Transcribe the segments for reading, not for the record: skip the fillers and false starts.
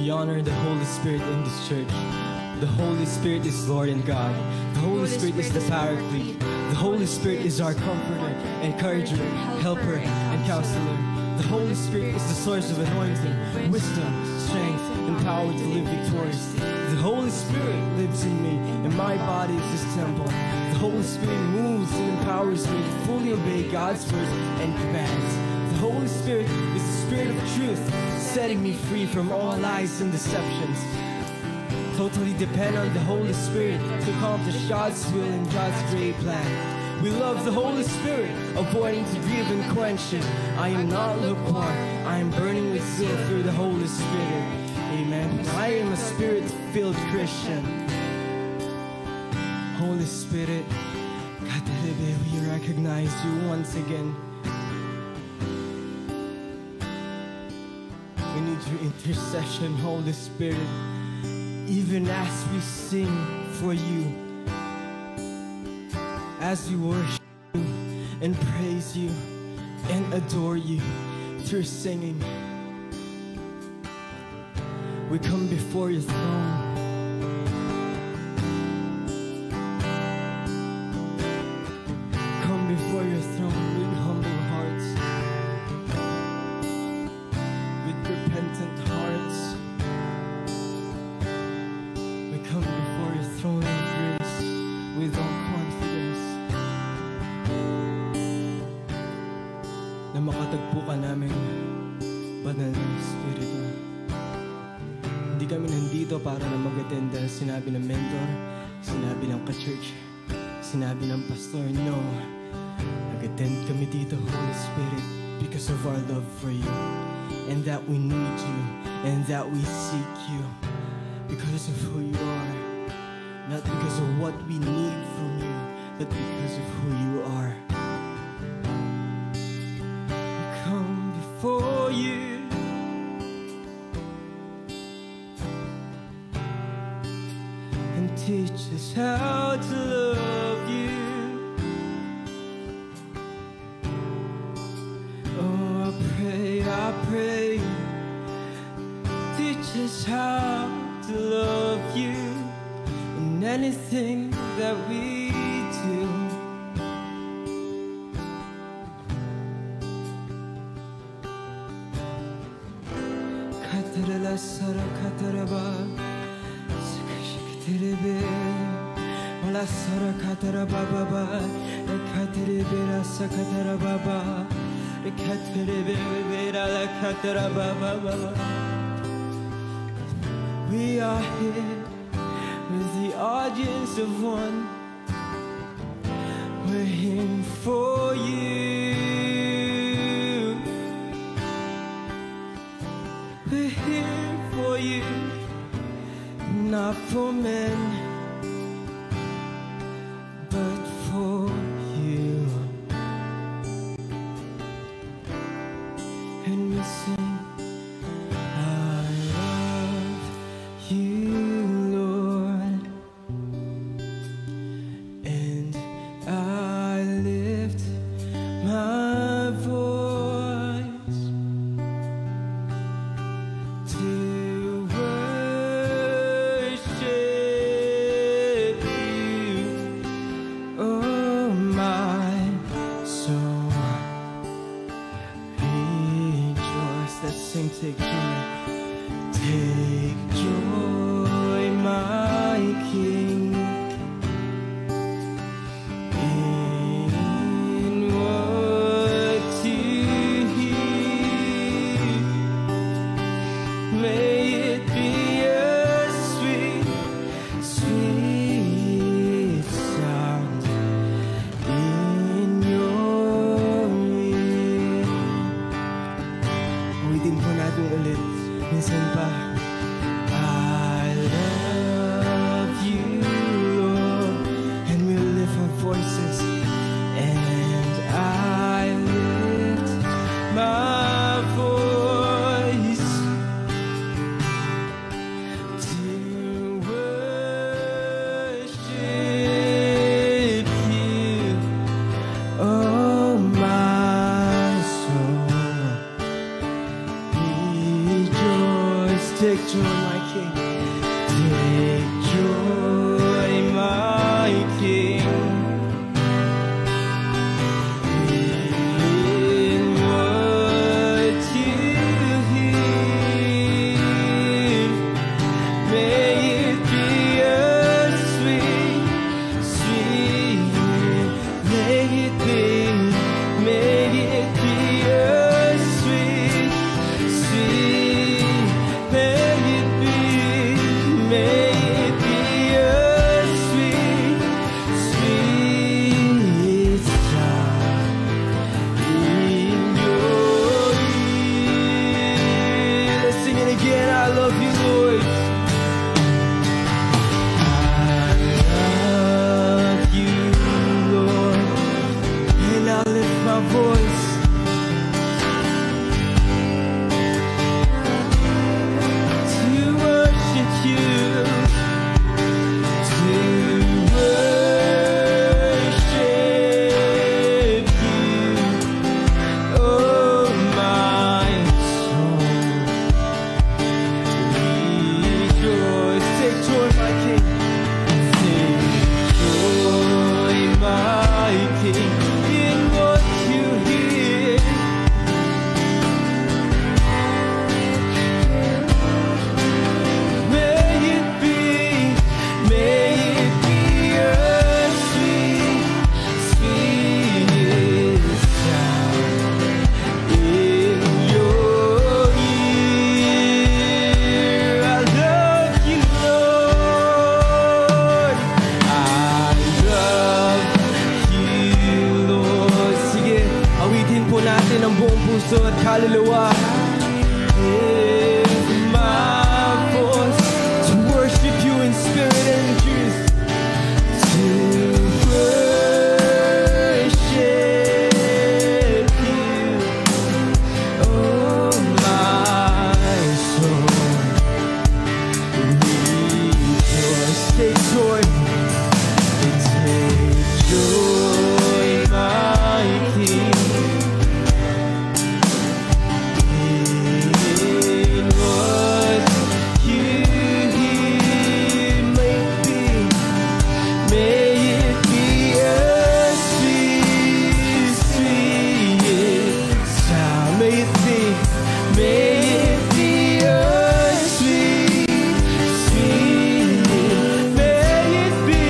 We honor the Holy Spirit in this church. The Holy Spirit is Lord and God. The Holy Spirit is the Paraclete. The Holy Spirit is our comforter, encourager, helper, and counselor. The Holy Spirit is the source of anointing, wisdom, strength, and power to live victoriously. The Holy Spirit lives in me, and my body is His temple. The Holy Spirit moves and empowers me to fully obey God's words and commands. The Holy Spirit is the Spirit of truth, setting me free from all lies and deceptions. Totally depend on the Holy Spirit to accomplish God's will and God's great plan. We love the Holy Spirit, avoiding to grieve and quench it. I am not lukewarm, I am burning with zeal through the Holy Spirit. Amen. I am a Spirit-filled Christian. Holy Spirit, we recognize you once again. We need your intercession, Holy Spirit. Even as we sing for you, as we worship you and praise you and adore you through singing, we come before your throne. Come before your throne with humble hearts, with repentant hearts. Come before your throne of grace with all confidence na makatagpo ka namin, Banal na Espiritu. Hindi kami nandito para na mag-attend dahil sinabi ng mentor, sinabi ng ka-church, sinabi ng pastor. No, nag-attend kami dito, Holy Spirit, because of our love for you, and that we need you, and that we seek you. Because of who you are, not because of what we need from you, but because of who you are. We come before you, and teach us how to love you. Oh, I pray, teach us how to love you in anything that we do. Katarala sara kataraba, sakashikterebe, wala sara kataraba baba, katerebe rasa kataraba baba, katerebe vera la kataraba baba. We are here with the audience of one. We're here for you. We're here for you, not for men, but for you. And we sing, you, Lord, and I lift my voice to worship you, oh my soul, rejoice. Let's sing, take joy. Take joy, my King, in what you hear. May it be a sweet, sweet sound in your ear. Ulitin po natin ulit. Minsan pa. I love you, Lord, and we lift our voices, and I lift my voice to worship you, oh my soul. Rejoice, take joy, my King. Take joy, my King. In what you hear, may it be a sweet, sweet. May it be a sweet, sweet. May it be a sweet, sweet sound in your ear. Let's sing it again. I love you, Lord. I love you, Lord. And I lift my voice to worship you, to worship you. Oh, my soul, rejoice. Take joy, my King. Take joy, my King, in what you hear. May it be a sweet, sweet sound in your ear. I love you, Lord. I love you, Lord. Sige, awitin po natin ang buong puso at kaluluwa. Lift my voice to worship you in spirit and in truth. To worship you, oh my soul, rejoice. Take joy, my King. In what you hear, may it be a sweet, sweet sound. May it be a sweet, sweet. May it be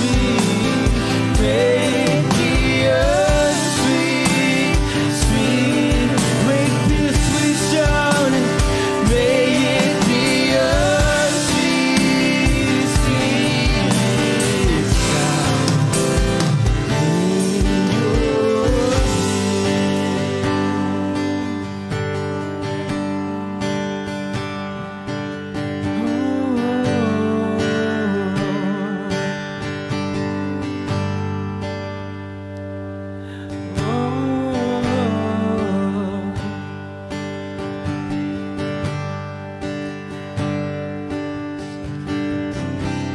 sweet. May it be a sweet, sweet. May it be a sweet sound. May it be a sweet, sweet sound in your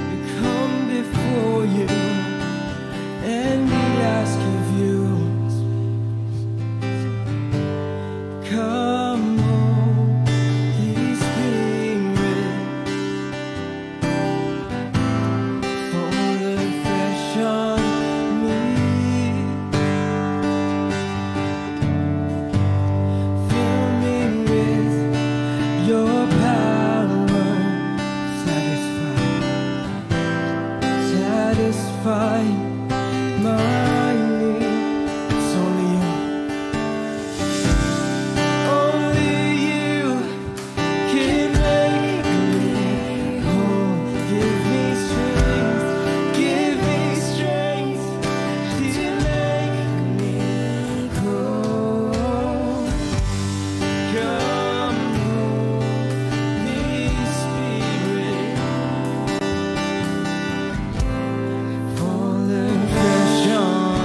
we come before you and we ask of you, come, Holy Spirit, fall afresh on me. Fill me with your power, satisfy my need. It's only you. Only you can make me whole. Give me strength to make me whole. Come, Holy Spirit, fall afresh on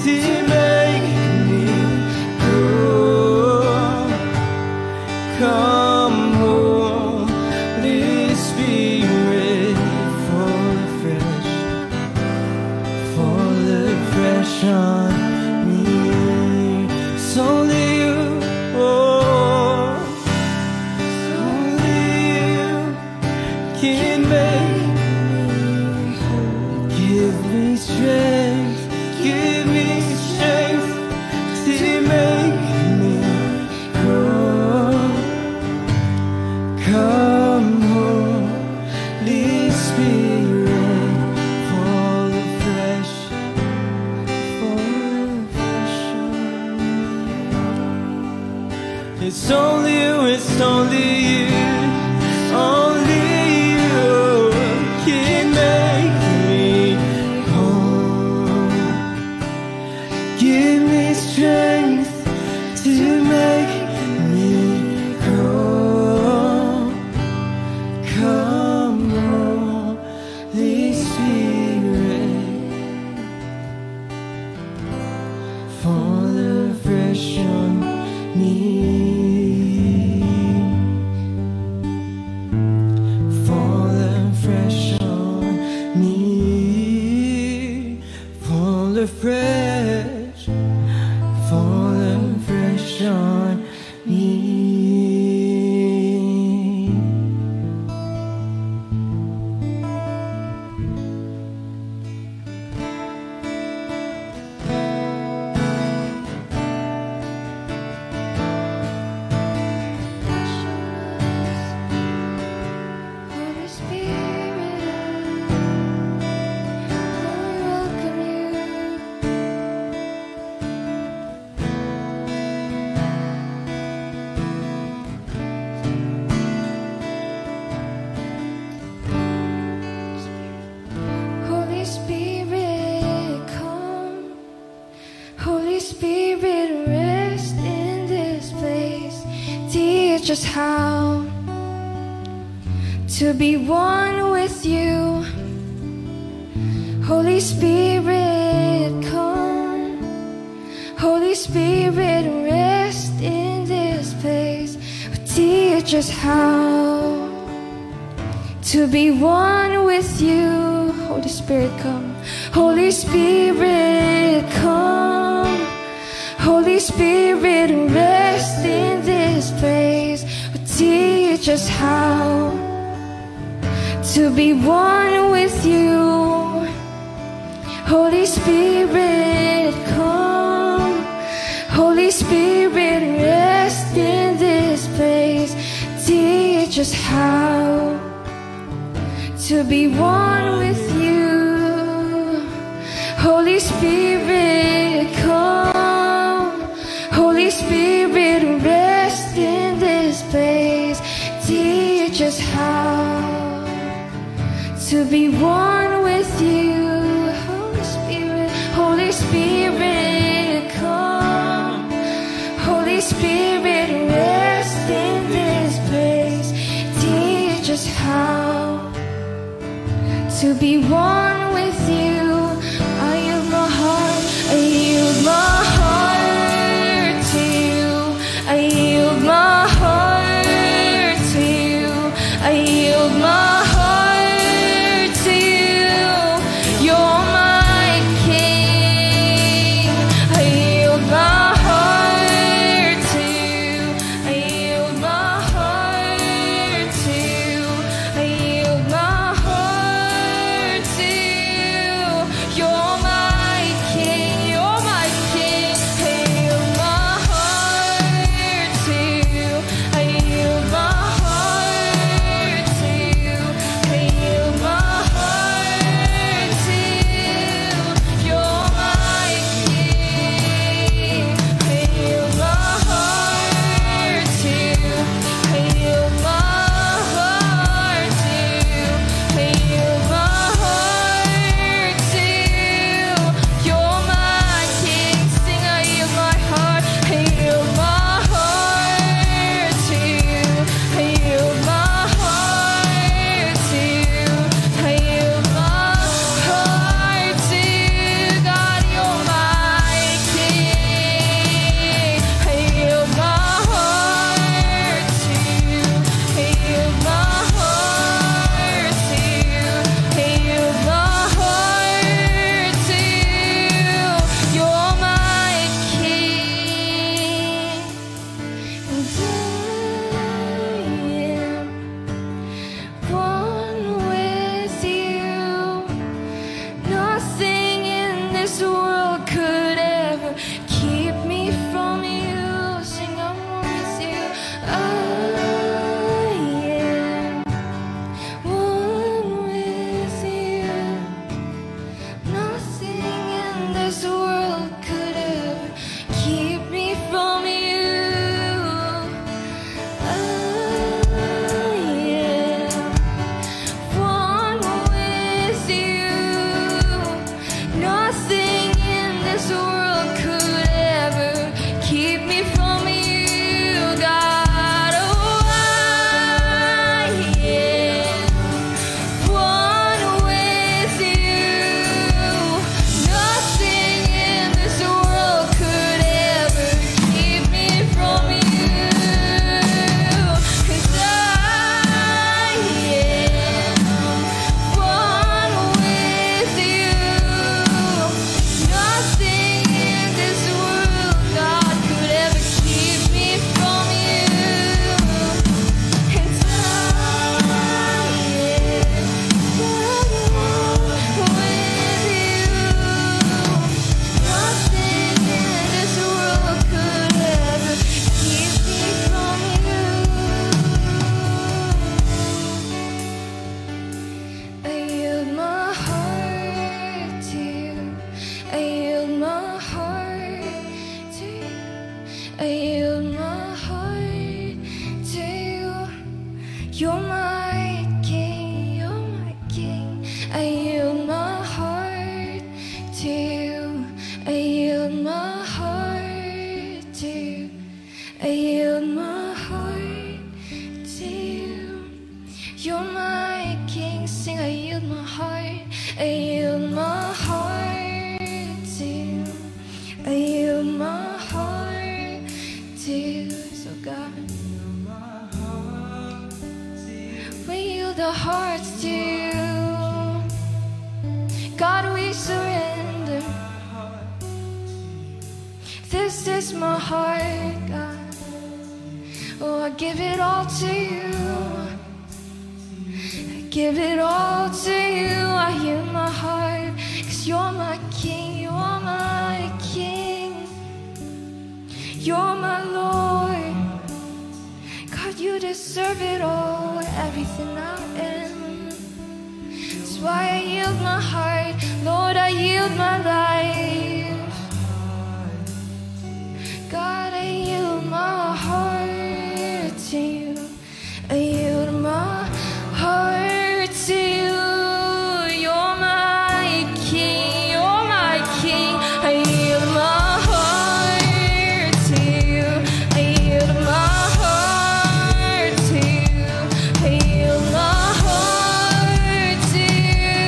to make me grow. Come, Holy Spirit, fall afresh on me. It's only you, oh, it's only you can make me. Give me strength, give me strength to make me grow. Come, Holy Spirit, fall afresh on me. It's only you, it's only you, only you can make me whole. Give me strength to make me grow. Come, Holy Spirit, fall afresh on me. Fall afresh on me. Fall afresh on me. Holy Spirit, I welcome you. Holy Spirit, come. Holy Spirit, rest in this place. Teach us how to be one with you. Holy Spirit, come. Holy Spirit, rest in this place. Teach us how to be one with you. Holy Spirit, come. Holy Spirit, come. Holy Spirit, rest in this place. Teach us how to be one with you. Holy Spirit, come. Holy Spirit, rest in this place. Teach us how to be one with you. Holy Spirit, come. Holy Spirit, rest in this place. Teach us how to be one with you. Holy Spirit, come. Holy Spirit, rest in this place. Teach us how to be one with you. I yield my heart, I yield my heart to you. I yield my heart to you. I yield my heart to you. You're my King. I yield my heart to you. I yield my heart to you. I yield my heart to you. You're my King. You're my King. I yield my heart to you. I yield my heart to you. yield my heart, I yield my heart to you. I yield my heart to you. So God, we yield our hearts to you. God, we surrender. This is my heart, God. Oh, I give it all to you. I give it all to you. I yield my heart, 'cause you're my King, you're my King, you're my Lord. God, you deserve it all, everything I am. That's why I yield my heart, Lord, I yield my life. God, I yield my heart to you. I yield my heart to you. You're my King, you're my King. I yield my heart to you. I yield my heart to you. I yield my heart to you.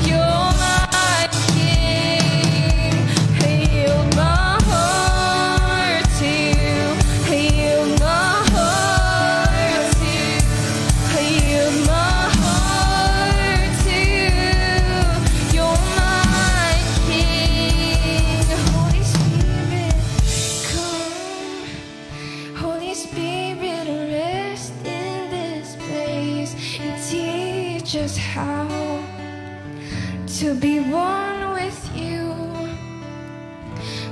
You're my King. I yield my heart to you. I yield my heart to you. I yield my heart to you. You're my King. Holy Spirit, come. Holy Spirit, rest in this place and teach us how to be one with you.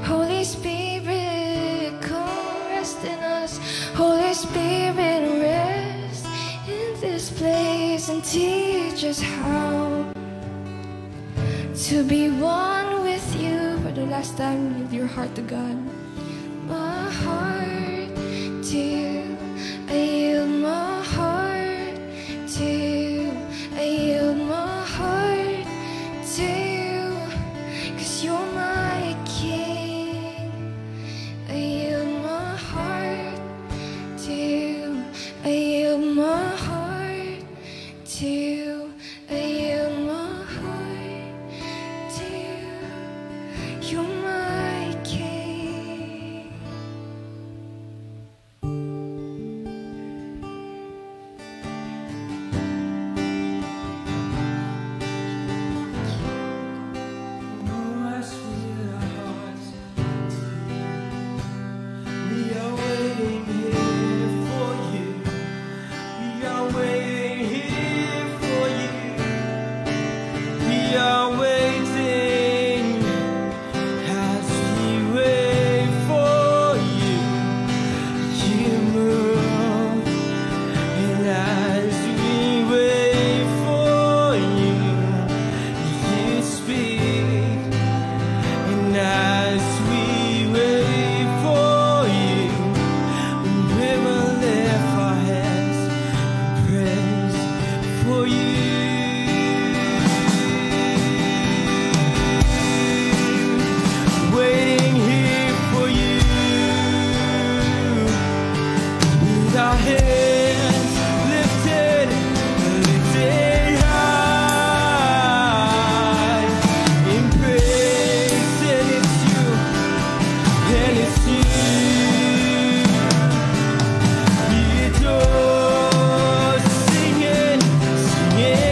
Holy Spirit, come rest in us. Holy Spirit, rest in this place and teach us how to be one with you. For the last time, give your heart to God. My heart to you. I yield my heart to you. I yield my heart to you, 'cause you're my King. I yield my heart to you. I yield my heart to you. I yield my heart to you. You're my King. Yeah.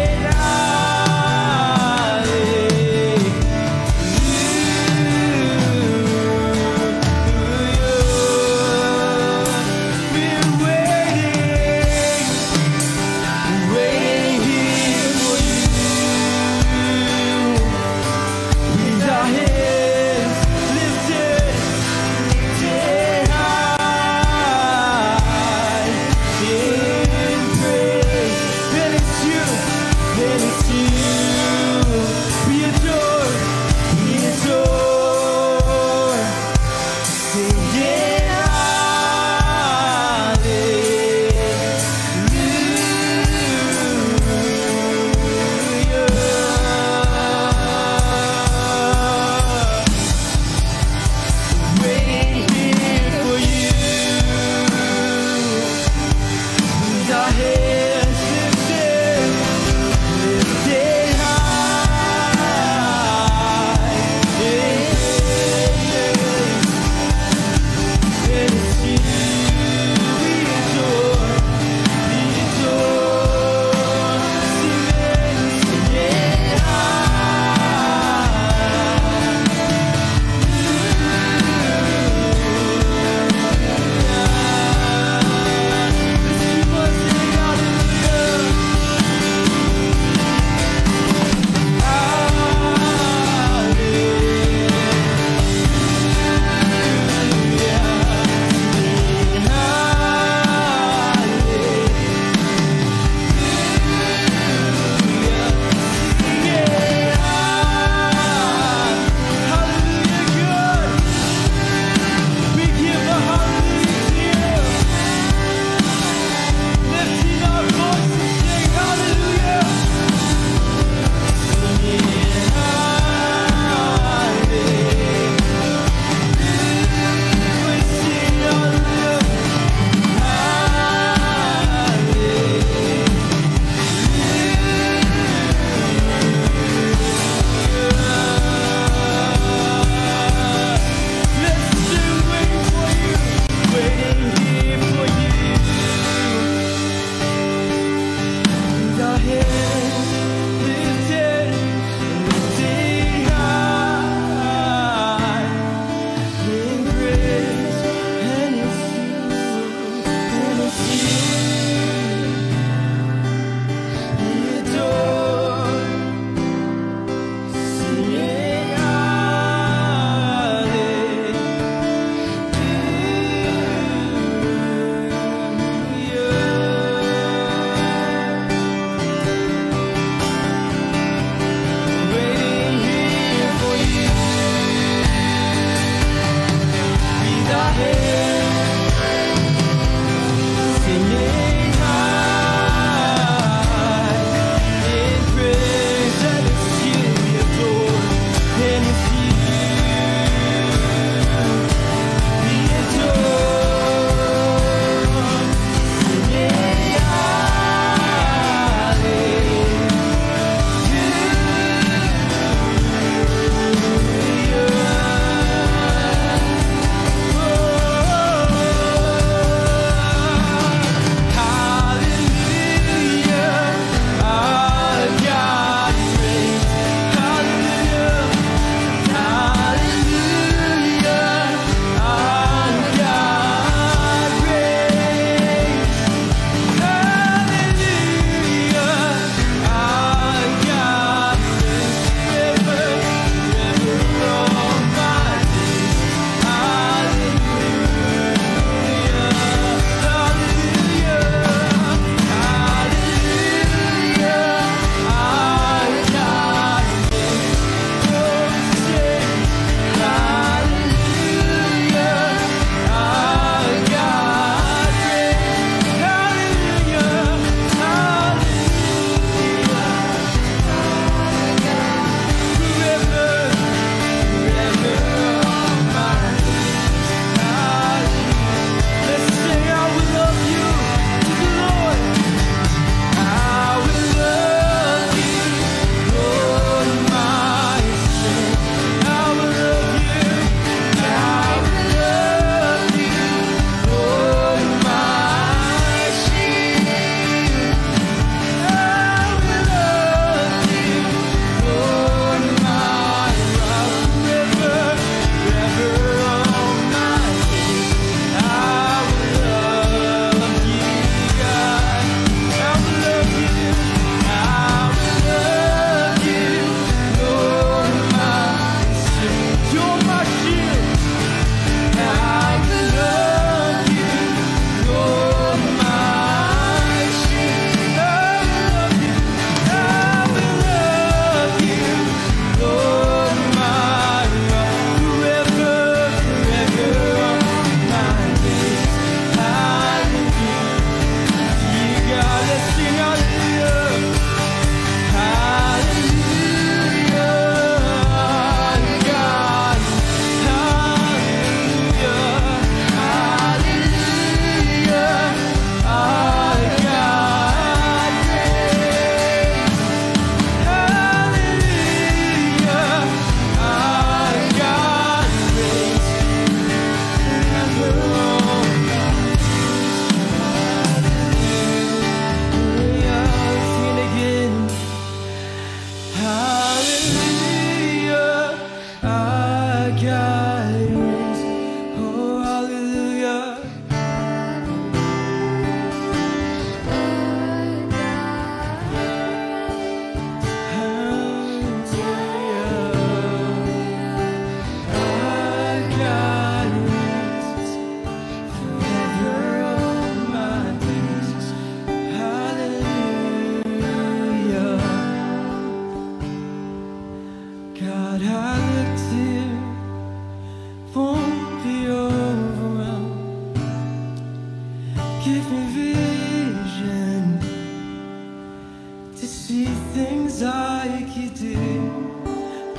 to see things like you did.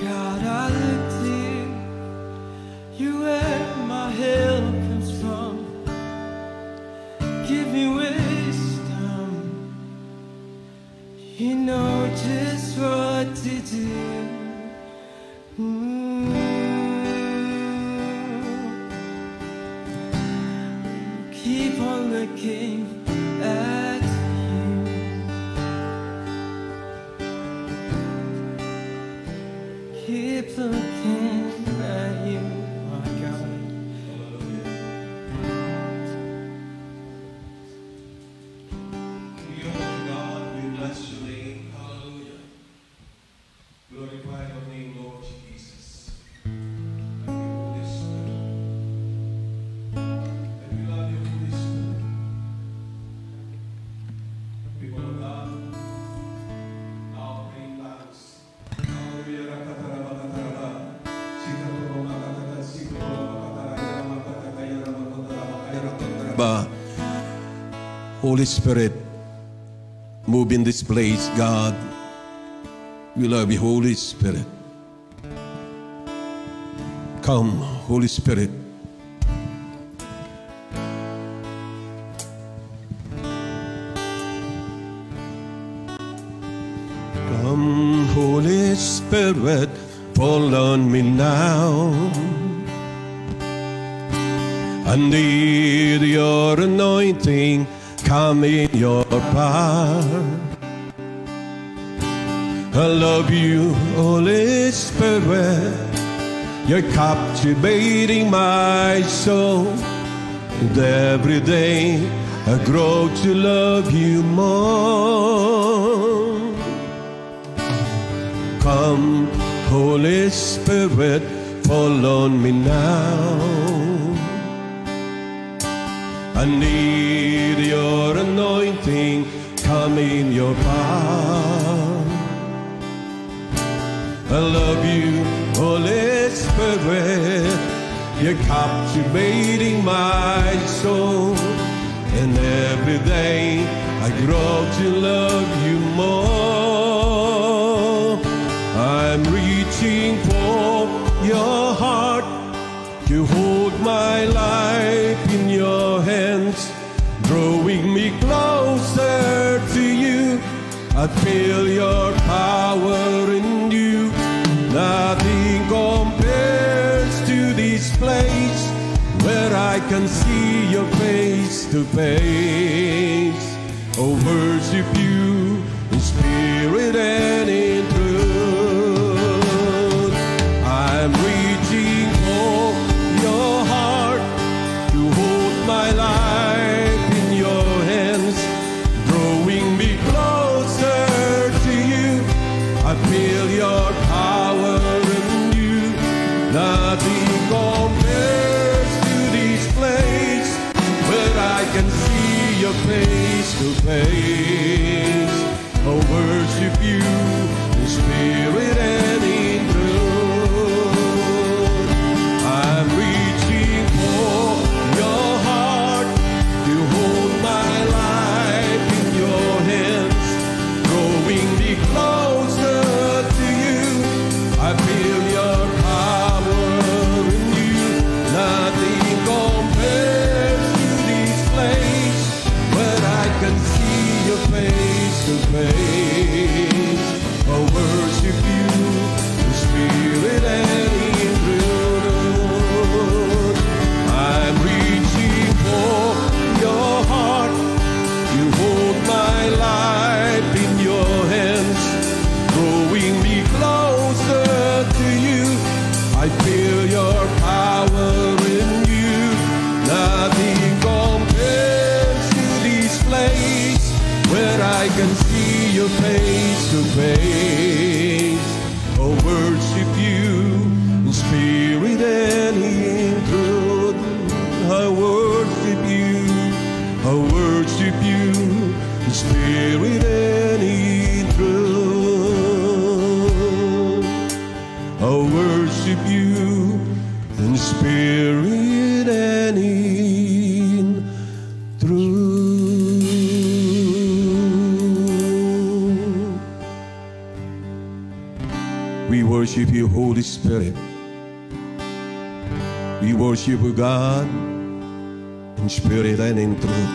God, I look to you. You're where my help comes from. Give me wisdom. You know just what to do. Keep on looking at you. Keep looking at you, my God. We honor God, we bless your name. Hallelujah. Glorify your name, Lord Jesus. And you, Holy Spirit. And we love you, Holy Spirit. People of God, now bring thanks. Hallelujah. Rakatarabakataraba. Sikaturabakataraba. Sikaturabakataraba. Holy Spirit, move in this place, God. We love you, Holy Spirit. Come, Holy Spirit. Come, Holy Spirit, fall on me now. I need your anointing, come in your power. I love you, Holy Spirit. You're captivating my soul. And every day I grow to love you more. Come, Holy Spirit, fall on me now. I need your anointing, come in your power. I love you, Holy Spirit. You're captivating my soul. And every day I grow to love you more. I'm reaching for your heart, to hold my life in your hands, drawing me closer to you. I feel your power in you. Nothing compares to this place where I can see your face to face. Oh, worship you in spirit and in truth. I'm reaching for your heart, to hold my life in your hands, drawing me closer to you. I feel your power in you. Nothing compares to this place where I can see your face to face. Oh, worship you in spirit and in truth. I'm reaching for your heart, to hold my life in your hands, drawing me closer to you. I feel your power in you. Nothing compares to this place where I can see your face to face. I worship you in spirit and in truth. I'm reaching for your heart, you hold my life in your hands, drawing me closer to you. I feel your power in you. Nothing compares to this place where I can see your face to face. Oh, worship you in spirit and in truth. I worship you, I worship you in spirit and in truth. I worship you in spirit and in truth. We worship you, Holy Spirit. We worship you, God, in spirit and in truth.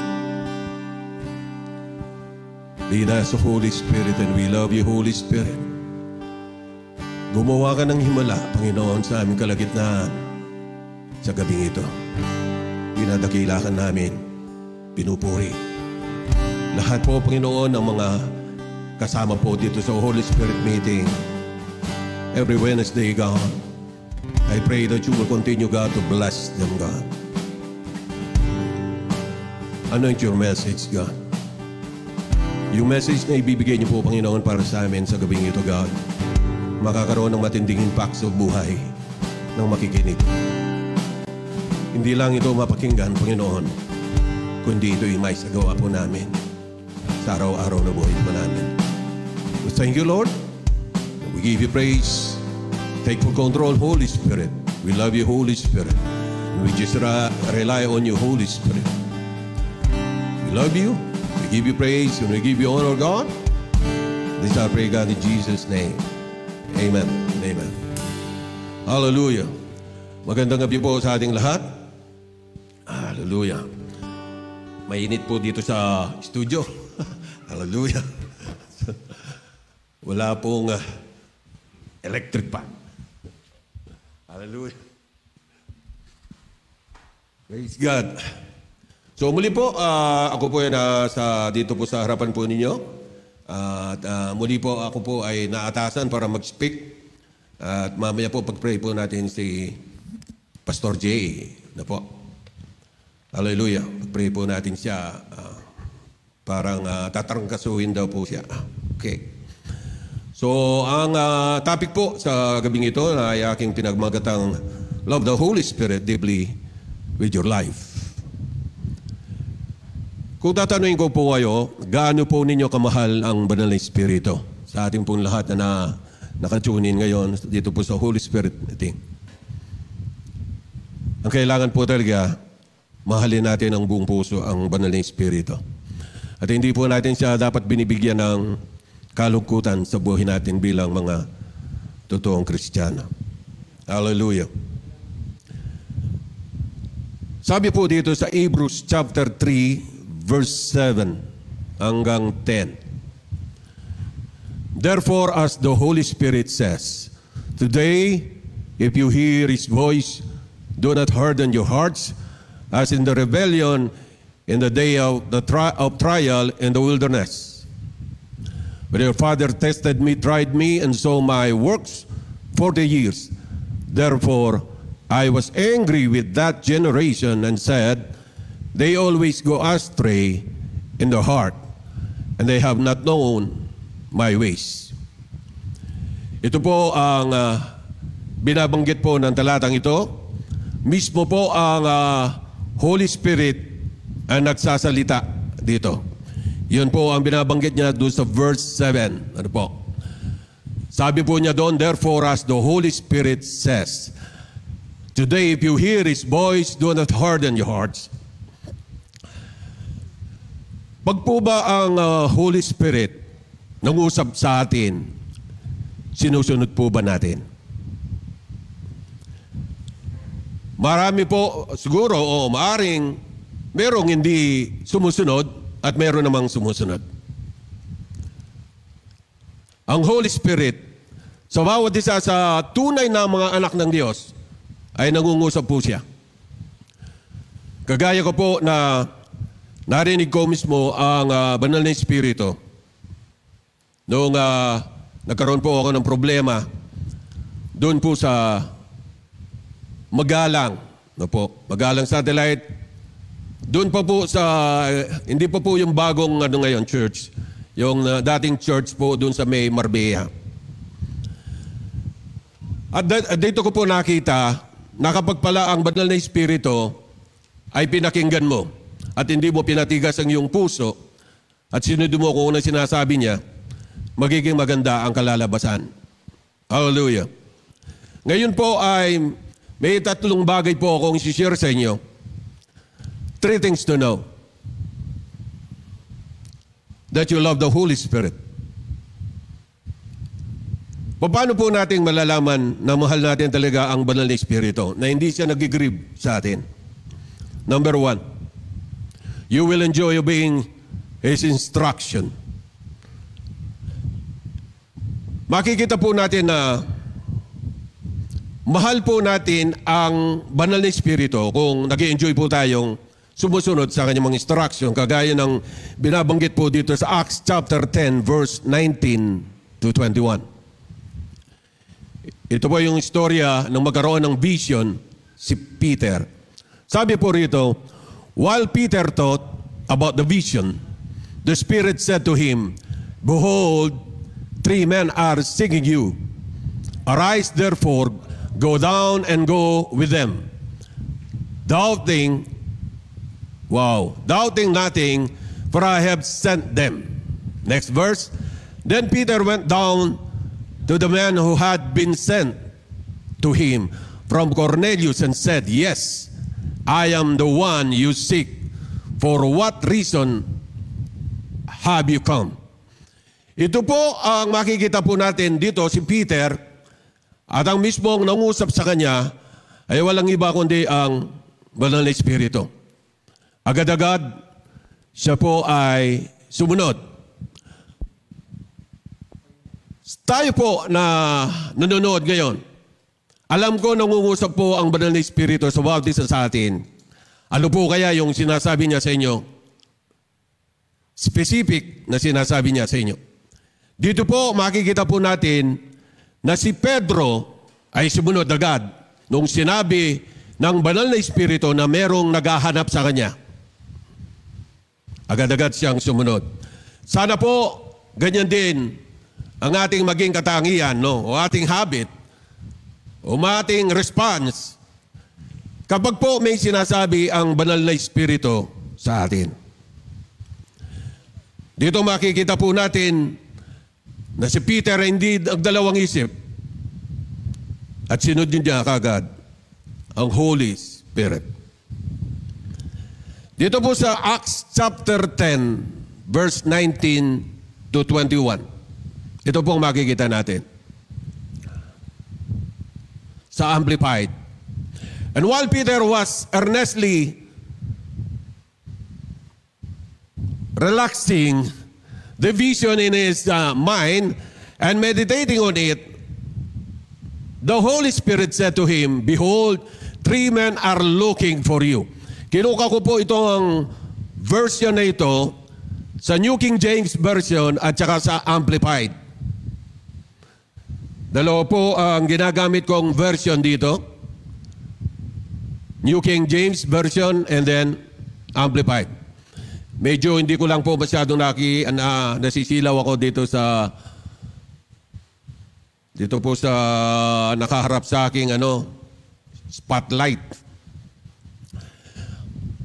Lead us, Holy Spirit, and we love you, Holy Spirit. Gumawa ka ng himala, Panginoon, sa aming kalagitnaan sa gabing ito. Pinadakilakan namin, pinupuri. Lahat po, Panginoon, ang mga kasama po dito sa Holy Spirit meeting every Wednesday, God. I pray that you will continue, God, to bless them, God. Anoint your message, God. Yung message na ibibigay niyo po, Panginoon, para sa amin sa gabing ito, God, makakaroon ng matinding impact sa buhay ng makikinig. Hindi lang ito mapakinggan, Panginoon, kundi ito'y may sagawa po namin sa araw-araw na buhay po namin. We thank you, Lord. We give you praise. Take full control, Holy Spirit. We love you, Holy Spirit. And we just rely on you, Holy Spirit. We love you. We give you praise and we give you honor, God. This I pray, God, in Jesus' name. Amen. Amen. Hallelujah. Magandang gabi po sa ating lahat. Hallelujah. Mainit po dito sa studio. Hallelujah. Wala pong electric pan. Hallelujah. Praise God. So muli po, ako po ay dito po sa harapan po ninyo. At muli po ako po ay naatasan para mag-speak. At mamaya po pag-pray po natin si Pastor J. Na po. Hallelujah. Pag-pray po natin siya. Parang tatarangkasuhin daw po siya. Okay. So, ang topic po sa gabing ito ay aking pinagmagatang love the Holy Spirit deeply with your life. Kung tatanungin ko po kayo, gaano po ninyo kamahal ang Banal na Espiritu? Sa ating pong lahat na nakatunin ngayon dito po sa Holy Spirit meeting. Ang kailangan po talaga, mahalin natin ang buong puso ang Banal na Espiritu. At hindi po natin siya dapat binibigyan ng kalungkutan sa buhay natin bilang mga totoong Kristiyano. Hallelujah. Sabi po dito sa Hebrews chapter 3 verse 7 hanggang 10. Therefore, as the Holy Spirit says, today, if you hear His voice, do not harden your hearts, as in the rebellion in the day of trial in the wilderness. But your father tested me, tried me, and saw my works 40 years. Therefore, I was angry with that generation and said, they always go astray in their heart, and they have not known my ways. Ito po ang binabanggit po ng talatang ito. Mismo po ang Holy Spirit ang nagsasalita dito. Yun po ang binabanggit niya doon sa verse 7. Ano po? Sabi po niya doon, therefore as the Holy Spirit says, today if you hear His voice, do not harden your hearts. Pag po ba ang Holy Spirit nangusap sa atin, sinusunod po ba natin? Marami po siguro o maaring merong hindi sumusunod at meron namang sumusunod. Ang Holy Spirit sa bawat isa sa tunay na mga anak ng Diyos ay nangungusap po siya. Kagaya ko po na narinig ko mismo ang Banal na Espiritu noong nagkaroon po ako ng problema doon po sa Magalang. No po, Magalang Satellite. Doon pa po sa, hindi pa po yung bagong ngayon church, yung dating church po doon sa may Marbella. At dito ko po nakita na kapag pala ang Banal na Espiritu ay pinakinggan mo at hindi mo pinatigas ang iyong puso at sinunod mo kung ano sinasabi niya, magiging maganda ang kalalabasan. Hallelujah. Ngayon po ay may 3 bagay po akong i-share sa inyo. 3 things to know. That you love the Holy Spirit. Paano po natin malalaman na mahal natin talaga ang banal na Espiritu, na hindi siya nag-grieve sa atin? Number 1, you will enjoy obeying His instruction. Makikita po natin na mahal po natin ang banal na Espiritu kung nag-enjoy po tayong sumusunod sa kanyang mga instruction, kagaya ng binabanggit po dito sa Acts chapter 10 verse 19 to 21. Ito po yung istorya ng magkaroon ng vision si Peter. Sabi po rito, while Peter thought about the vision, the Spirit said to him, behold, 3 men are seeking you. Arise therefore, go down and go with them. Doubting nothing, for I have sent them. Next verse. Then Peter went down to the man who had been sent to him from Cornelius and said, yes, I am the one you seek. For what reason have you come? Ito po ang makikita po natin dito, si Peter, at ang mismong nangusap sa kanya ay walang iba kundi ang banal na Espiritu. Agad-agad siya po ay sumunod. Tayo po na nanonood ngayon, alam ko nangungusap po ang banal na Espiritu sa bawat isa sa atin. Ano po kaya yung sinasabi niya sa inyo? Specific na sinasabi niya sa inyo. Dito po makikita po natin na si Pedro ay sumunod agad nung sinabi ng banal na Espiritu na merong naghahanap sa kanya. Agad-agad siyang sumunod. Sana po ganyan din ang ating maging katangian, no? O ating habit, o ating response, kapag po may sinasabi ang banal na Espiritu sa atin. Dito makikita po natin na si Peter hindi nagdalawang isip at sinunod niya kagad ang Holy Spirit. Dito po sa Acts chapter 10, verse 19 to 21. Ito pong makikita natin sa Amplified. And while Peter was earnestly relaxing the vision in his mind and meditating on it, the Holy Spirit said to him, behold, 3 men are looking for you. Kinuha ko po itong version na ito sa New King James Version at saka sa Amplified. Dalawa po ang ginagamit kong version dito. New King James Version and then Amplified. Medyo hindi ko lang po masyadong nasisilaw ako dito po sa nakaharap sa aking spotlight.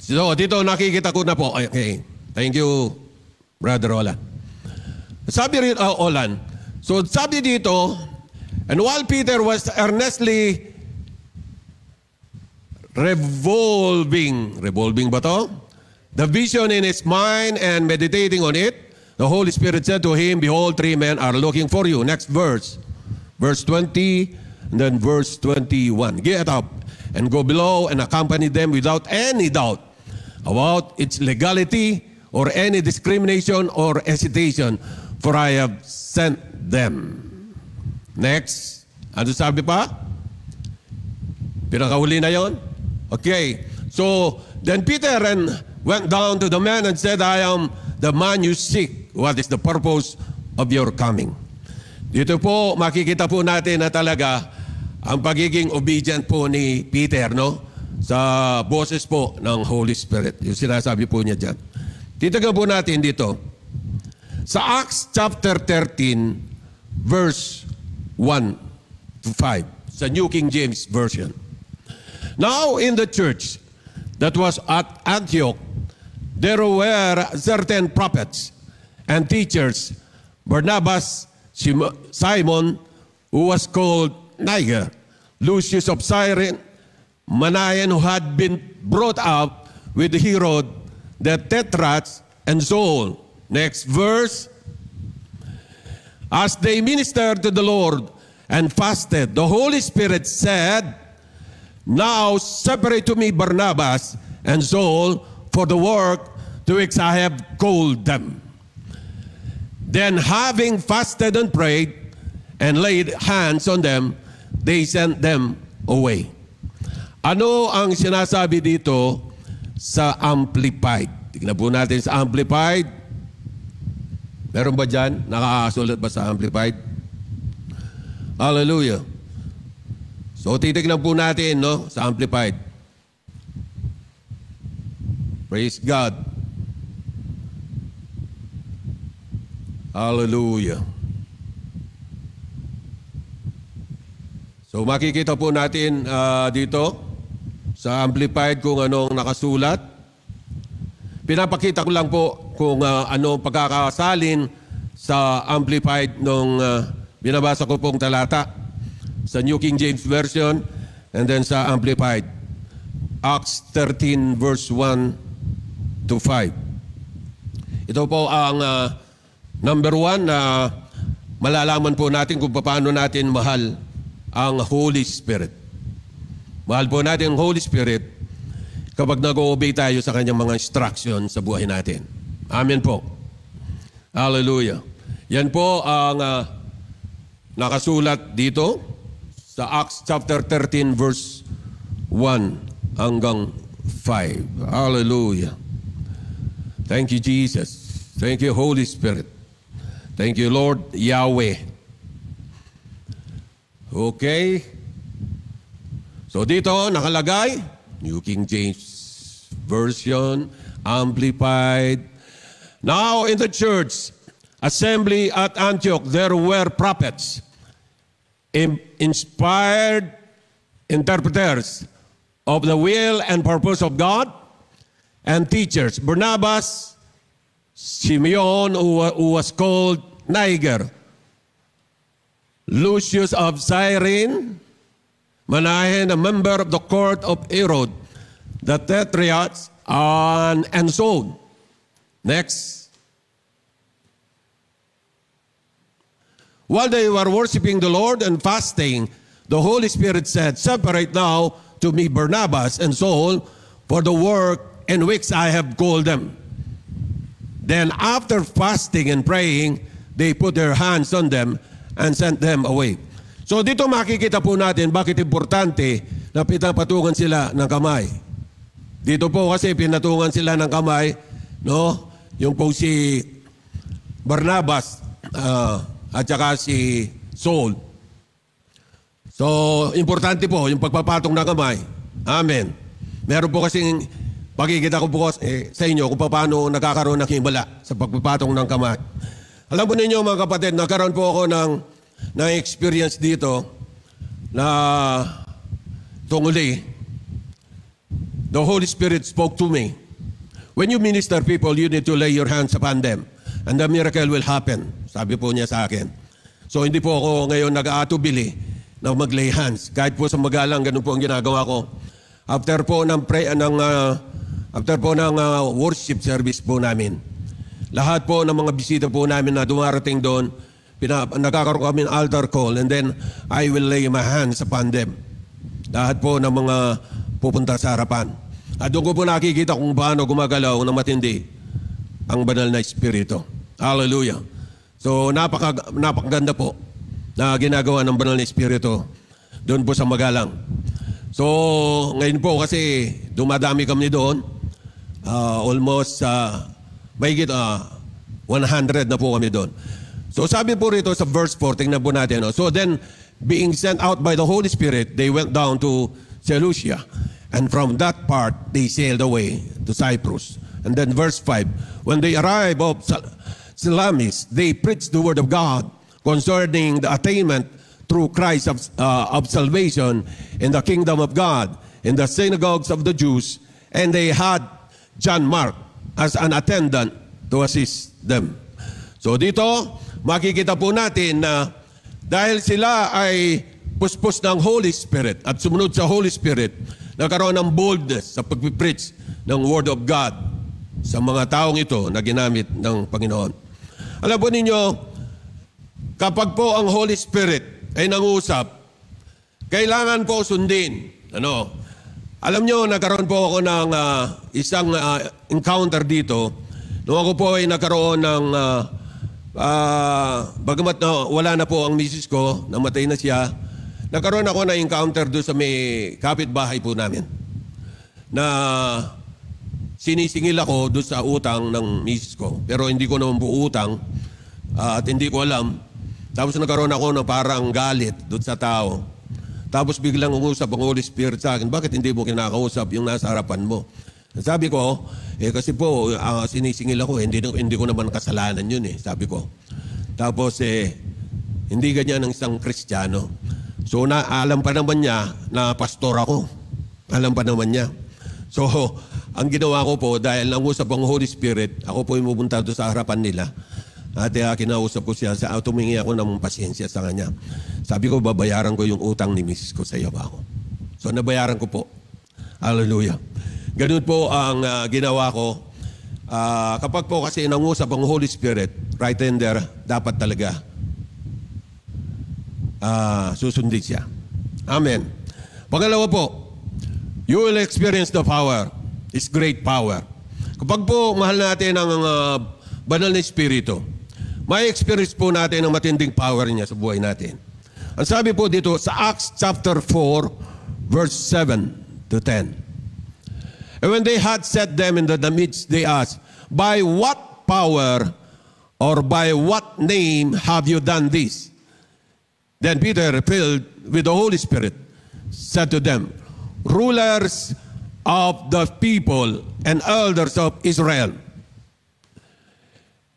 So dito nakikita ko na po. Okay. Thank you, Brother Olan. Sabi rin, Olan. So sabi dito, and while Peter was earnestly revolving ba to? The vision in his mind and meditating on it, the Holy Spirit said to him, behold, 3 men are looking for you. Next verse. Verse 20 and then verse 21. Get up and go below and accompany them without any doubt about its legality or any discrimination or hesitation, for I have sent them. Next. Ano sabi pa? Pinakahuli na yon? Okay. So, then Peter went down to the man and said, I am the man you seek. What is the purpose of your coming? Dito po, makikita po natin na talaga ang pagiging obedient po ni Peter, no? Sa boses po ng Holy Spirit. Yung sinasabi po niya dyan. Titigan po natin dito. Sa Acts chapter 13, verse 1 to 5, sa New King James Version. Now in the church that was at Antioch, there were certain prophets and teachers, Barnabas, Simon, who was called Niger, Lucius of Cyrene, Manaen, who had been brought up with Herod, the Tetrarch, and so on. Next verse. As they ministered to the Lord and fasted, the Holy Spirit said, "Now separate to me Barnabas and Saul for the work to which I have called them." Then having fasted and prayed and laid hands on them, they sent them away. Ano ang sinasabi dito sa Amplified? Tignan po natin sa Amplified. Meron ba dyan? Nakakasulat ba sa Amplified? Hallelujah. So titignan po natin, no, sa Amplified. Praise God. Hallelujah. So makikita po natin dito sa Amplified kung anong nakasulat. Pinapakita ko lang po kung ano pagkakasalin sa Amplified nung binabasa ko pong talata sa New King James Version and then sa Amplified. Acts 13 verse 1 to 5. Ito po ang number 1 na malalaman po natin kung paano natin mahal ang Holy Spirit. Mahal po natin ang Holy Spirit kapag nag-o-obey tayo sa kanyang mga instruction sa buhay natin. Amen po. Hallelujah. Yan po ang nakasulat dito sa Acts chapter 13 verse 1 hanggang 5. Hallelujah. Thank you, Jesus. Thank you, Holy Spirit. Thank you, Lord Yahweh. Okay. So dito nakalagay, New King James Version, Amplified. Now in the church assembly at Antioch, there were prophets, inspired interpreters of the will and purpose of God, and teachers. Barnabas, Simeon, who was called Niger, Lucius of Cyrene, Manahen, a member of the court of Herod, the Tetrarchs, and so on. Next. While they were worshiping the Lord and fasting, the Holy Spirit said, "Separate now to me Barnabas and Saul for the work in which I have called them." Then after fasting and praying, they put their hands on them and sent them away. So dito makikita po natin bakit importante na pinapatungan sila ng kamay. Dito po kasi pinatungan sila ng kamay, no? Yung po si Barnabas at saka si Saul. So importante po yung pagpapatong ng kamay. Amen. Meron po kasing pakikita ko po sa inyo kung paano nagkakaroon ng himala sa pagpapatong ng kamay. Alam po ninyo mga kapatid, nagkaroon po ako ng experience dito na tunguli. The Holy Spirit spoke to me. When you minister people, you need to lay your hands upon them and the miracle will happen. Sabi po niya sa akin. So hindi po ako ngayon nag-aatubili na mag-lay hands. Kahit po sa magalang, ganun po ang ginagawa ko. After po ng worship service po namin, lahat po ng mga bisita po namin na dumarating doon, nagkakaroon kami ng altar call and then I will lay my hands upon them. Lahat po ng mga pupunta sa harapan. At doon ko po nakikita kung paano gumagalaw ng matindi ang banal na Espiritu. Hallelujah. So napakaganda po na ginagawa ng banal na Espiritu doon po sa magalang. So ngayon po kasi dumadami kami doon. Almost mahigit 100 na po kami doon. So sabi po rito sa verse 4, tingnan po natin. So then, being sent out by the Holy Spirit, they went down to Seleucia. And from that part, they sailed away to Cyprus. And then verse 5, when they arrived of Salamis, they preached the word of God concerning the attainment through Christ of salvation in the kingdom of God, in the synagogues of the Jews. And they had John Mark as an attendant to assist them. So dito, makikita po natin na dahil sila ay puspos ng Holy Spirit at sumunod sa Holy Spirit, nagkaroon ng boldness sa pag-preach ng Word of God sa mga taong ito na ginamit ng Panginoon. Alam po ninyo, kapag po ang Holy Spirit ay nangusap, kailangan po sundin. Ano? Alam nyo, nagkaroon po ako ng isang encounter dito. Nung ako po ay nagkaroon ng, bagamat wala na po ang misis ko, namatay na siya, nagkaroon ako ng encounter doon sa may kapitbahay po namin. Na sinisingil ako doon sa utang ng misis ko. Pero hindi ko naman po utang at hindi ko alam. Tapos nagkaroon ako ng parang galit doon sa tao. Tapos biglang umusap ang Holy Spirit sa akin, bakit hindi mo kinakausap yung nasa harapan mo? Sabi ko, kasi po sinisingil ako, hindi ko naman kasalanan yun sabi ko. Tapos hindi ganyan ng isang Kristiyano. So alam pa naman niya na pastor ako. Alam pa naman niya. So ang ginawa ko po, dahil nangusap ang Holy Spirit, ako po yung pupunta doon sa harapan nila. At kinausap ko siya, tumingi ako ng pasyensya sa kanya. Sabi ko, babayaran ko yung utang ni misis ko sa iyo ako. So nabayaran ko po. Hallelujah. Ganun po ang ginawa ko. Kapag po kasi nangusap ang Holy Spirit, right then there, dapat talaga susundin siya. Amen. Pangalawa po, you will experience the power. It's great power. Kapag po mahal natin ang banal na Espiritu, may experience po natin ang matinding power niya sa buhay natin. Ang sabi po dito sa Acts chapter 4, verse 7 to 10. And when they had set them in the midst, they asked, by what power or by what name have you done this? Then Peter, filled with the Holy Spirit, said to them, rulers of the people and elders of Israel,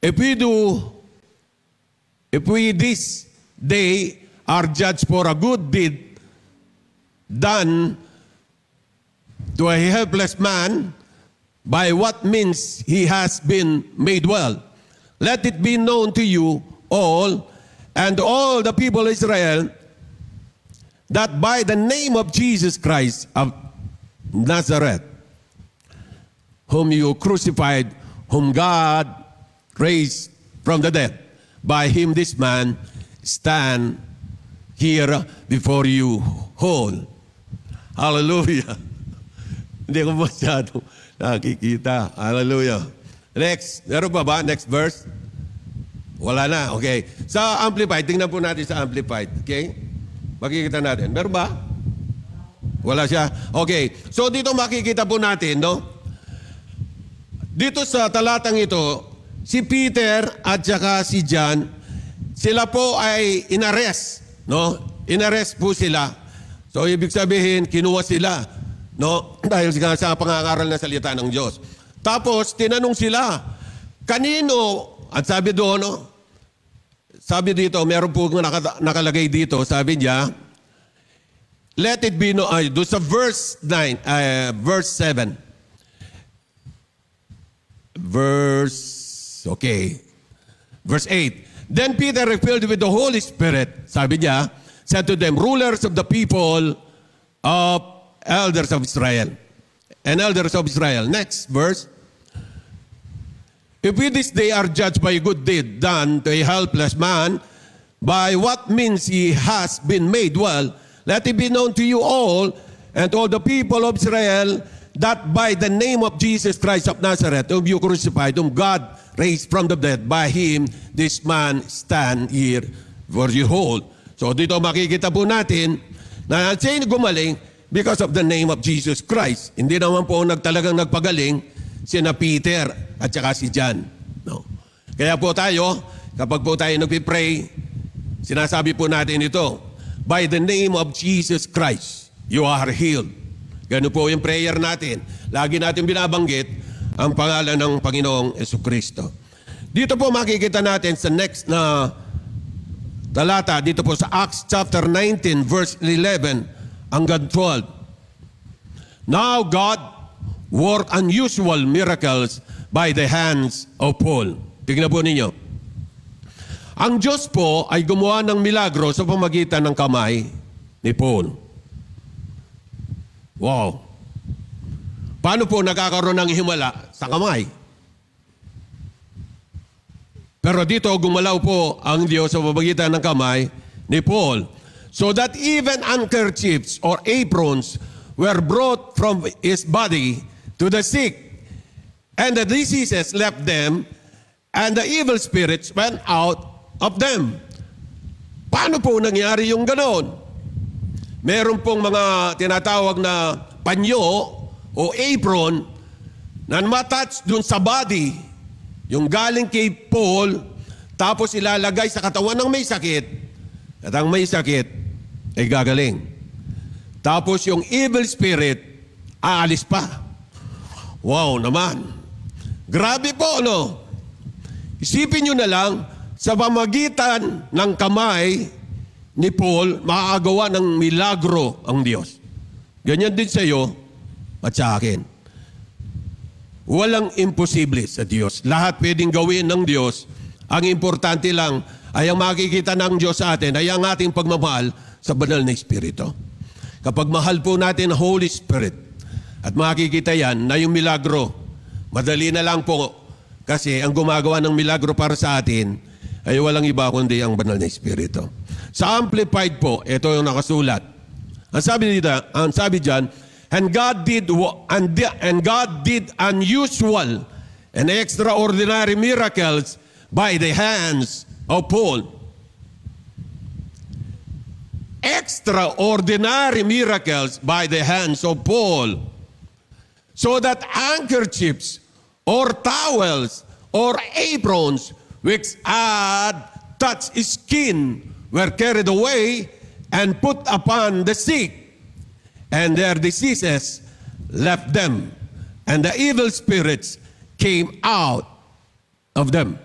if we this day are judged for a good deed done to a helpless man, by what means he has been made well, let it be known to you all and all the people of Israel that by the name of Jesus Christ of Nazareth, whom you crucified, whom God raised from the dead, by him this man stand here before you whole. Hallelujah. Hindi ko masyado nakikita. Hallelujah. Next. Meron ba? Next verse? Wala na. Okay. Sa Amplified, tingnan po natin sa Amplified. Okay? Makikita natin. Meron ba? Wala siya. Okay. So dito makikita po natin, no? Dito sa talatang ito, si Peter at saka si John, sila po ay inarrest, no? Inarrest po sila. So ibig sabihin, kinuha sila, no? Dahil sa pangangaral na salita ng Diyos. Tapos tinanong sila, kanino? At sabi doon, no? Sabi dito, meron po nakalagay dito, sabi niya, let it be known, doon sa verse 9, verse 7. Verse 8. Then Peter, filled with the Holy Spirit, sabi niya, said to them, rulers of the people of elders of Israel. And elders of Israel. Next verse. If we this day are judged by a good deed done to a helpless man, by what means he has been made well, let it be known to you all and all the people of Israel that by the name of Jesus Christ of Nazareth, whom you crucified, whom God raised from the dead, by him this man stand here for you whole. So dito makikita po natin na siya gumaling because of the name of Jesus Christ. Hindi naman po talagang nagpagaling sina Peter at saka si John. No. Kaya po tayo, kapag po tayo nagpipray, sinasabi po natin ito, by the name of Jesus Christ, you are healed. Ganun po yung prayer natin. Lagi natin binabanggit ang pangalan ng Panginoong Jesucristo. Dito po makikita natin sa next na talata, dito po sa Acts chapter 19 verse 11 hanggang 12. Now God worked unusual miracles by the hands of Paul. Tingnan po ninyo. Ang Diyos po ay gumawa ng milagro sa pamagitan ng kamay ni Paul. Wow. Paano po nagkakaroon ng himala sa kamay? Pero dito gumalaw po ang Diyos sa pamagitan ng kamay ni Paul. so that even handkerchiefs or aprons were brought from his body to the sick, and the diseases left them, and the evil spirits went out of them. Paano po nangyari yung ganoon? Meron pong mga tinatawag na panyo o apron na matouch dun sa body, yung galing kay Paul, tapos ilalagay sa katawan ng may sakit, at ang may sakit ay gagaling. Tapos yung evil spirit, aalis pa. Wow naman. Grabe po, no? Isipin nyo na lang, sa pamagitan ng kamay ni Paul, makakagawa ng milagro ang Diyos. Ganyan din sa iyo at sa akin. Walang imposible sa Diyos. Lahat pwedeng gawin ng Diyos. Ang importante lang ay ang makikita ng Diyos sa atin ay ang ating pagmamahal sa banal na Espiritu. Kapag mahal po natin ang Holy Spirit at makikita yan na yung milagro, madali na lang po kasi ang gumagawa ng milagro para sa atin ay walang iba kundi ang banal na Espiritu. Sa Amplified po, ito yung nakasulat. Ang sabi diyan, and God did unusual and extraordinary miracles by the hands of Paul. Extraordinary miracles by the hands of Paul, so that handkerchiefs or towels or aprons which had touched his skin were carried away and put upon the sick, and their diseases left them, and the evil spirits came out of them.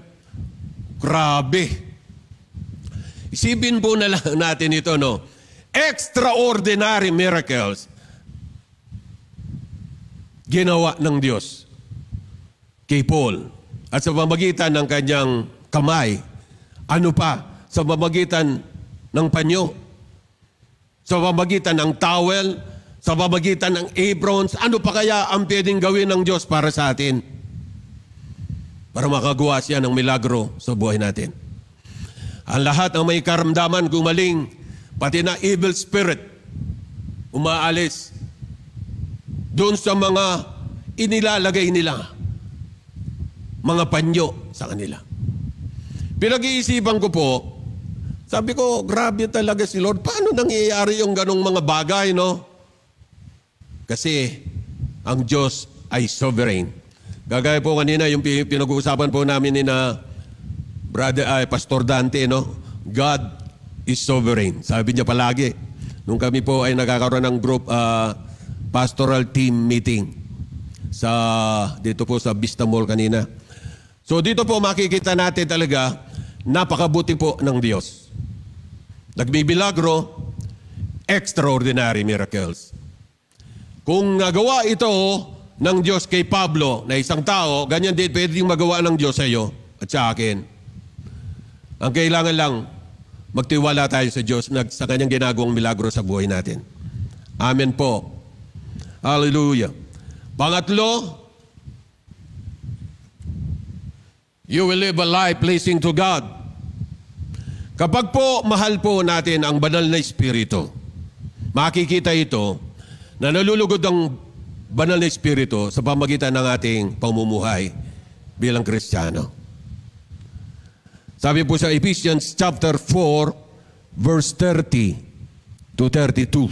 Grabe. Isipin po na lang natin ito, no? Extraordinary miracles ginawa ng Diyos kay Paul. At sa pamamagitan ng kanyang kamay, ano pa? Sa pamamagitan ng panyo, sa pamamagitan ng towel, sa pamamagitan ng aprons, ano pa kaya ang pwedeng gawin ng Diyos para sa atin? Para makagawa siya ng milagro sa buhay natin. Ang lahat ng may karamdaman gumaling, pati na evil spirit, umaalis doon sa mga inilalagay nila, mga panyo sa kanila. Pinag-iisipan ko po, sabi ko, grabe talaga si Lord. Paano nangyayari yung ganong mga bagay, no? Kasi ang Diyos ay sovereign. Gagaya po kanina, yung pinag-uusapan po namin ni na Pastor Dante, no? God is sovereign. Sabi niya palagi. Nung kami po ay nagkakaroon ng group pastoral team meeting dito po sa Vista Mall kanina. So dito po makikita natin talaga napakabuti po ng Diyos. Nagbibilagro, extraordinary miracles. Kung nagawa ito ng Diyos kay Pablo na isang tao, ganyan din pwedeng magawa ng Diyos sa iyo at sa akin. Ang kailangan lang, magtiwala tayo sa Diyos sa kanyang ginagawang milagro sa buhay natin. Amen po. Hallelujah. Pangatlo, you will live a life pleasing to God. Kapag po mahal po natin ang banal na Espiritu, makikita ito na nalulugod ang banal na Espiritu sa pamagitan ng ating pamumuhay bilang Kristiyano. Sabi po sa Ephesians chapter 4, verse 30 to 32.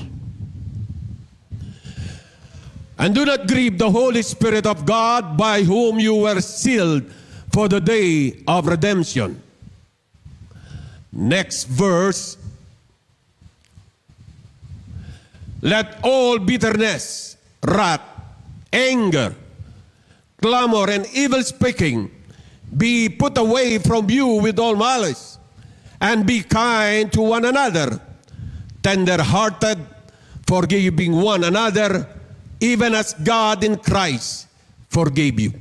And do not grieve the Holy Spirit of God, by whom you were sealed for the day of redemption. Next verse. Let all bitterness, wrath, anger, clamor, and evil speaking be put away from you with all malice, and be kind to one another, tender-hearted, forgiving one another, even as God in Christ forgave you.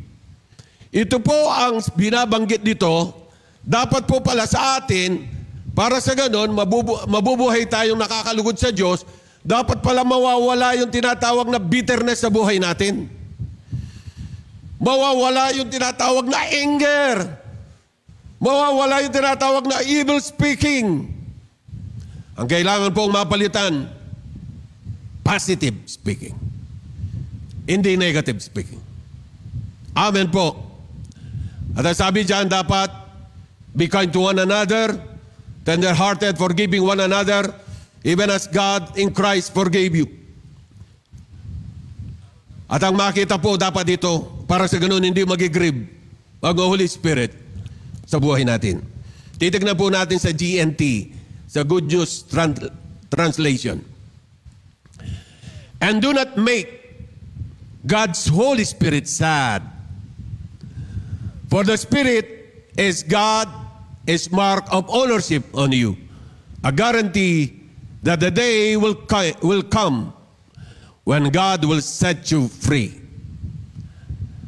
Ito po ang binabanggit dito, dapat po pala sa atin, para sa ganon, mabubuhay tayong nakakalugod sa Diyos, dapat pala mawawala yung tinatawag na bitterness sa buhay natin. Mawawala yung tinatawag na anger. Mawawala yung tinatawag na evil speaking. Ang kailangan pong mapalitan, positive speaking. Hindi negative speaking. Amen po. At ang sabi dyan, dapat be kind to one another, tender-hearted, forgiving one another, even as God in Christ forgave you. At ang makita po dapat dito, para sa ganun hindi mag-grieve ang Holy Spirit sa buhay natin. Titignan po natin sa GNT, sa Good News Translation. And do not make God's Holy Spirit sad. For the Spirit is God, is mark of ownership on you. A guarantee that the day will come when God will set you free.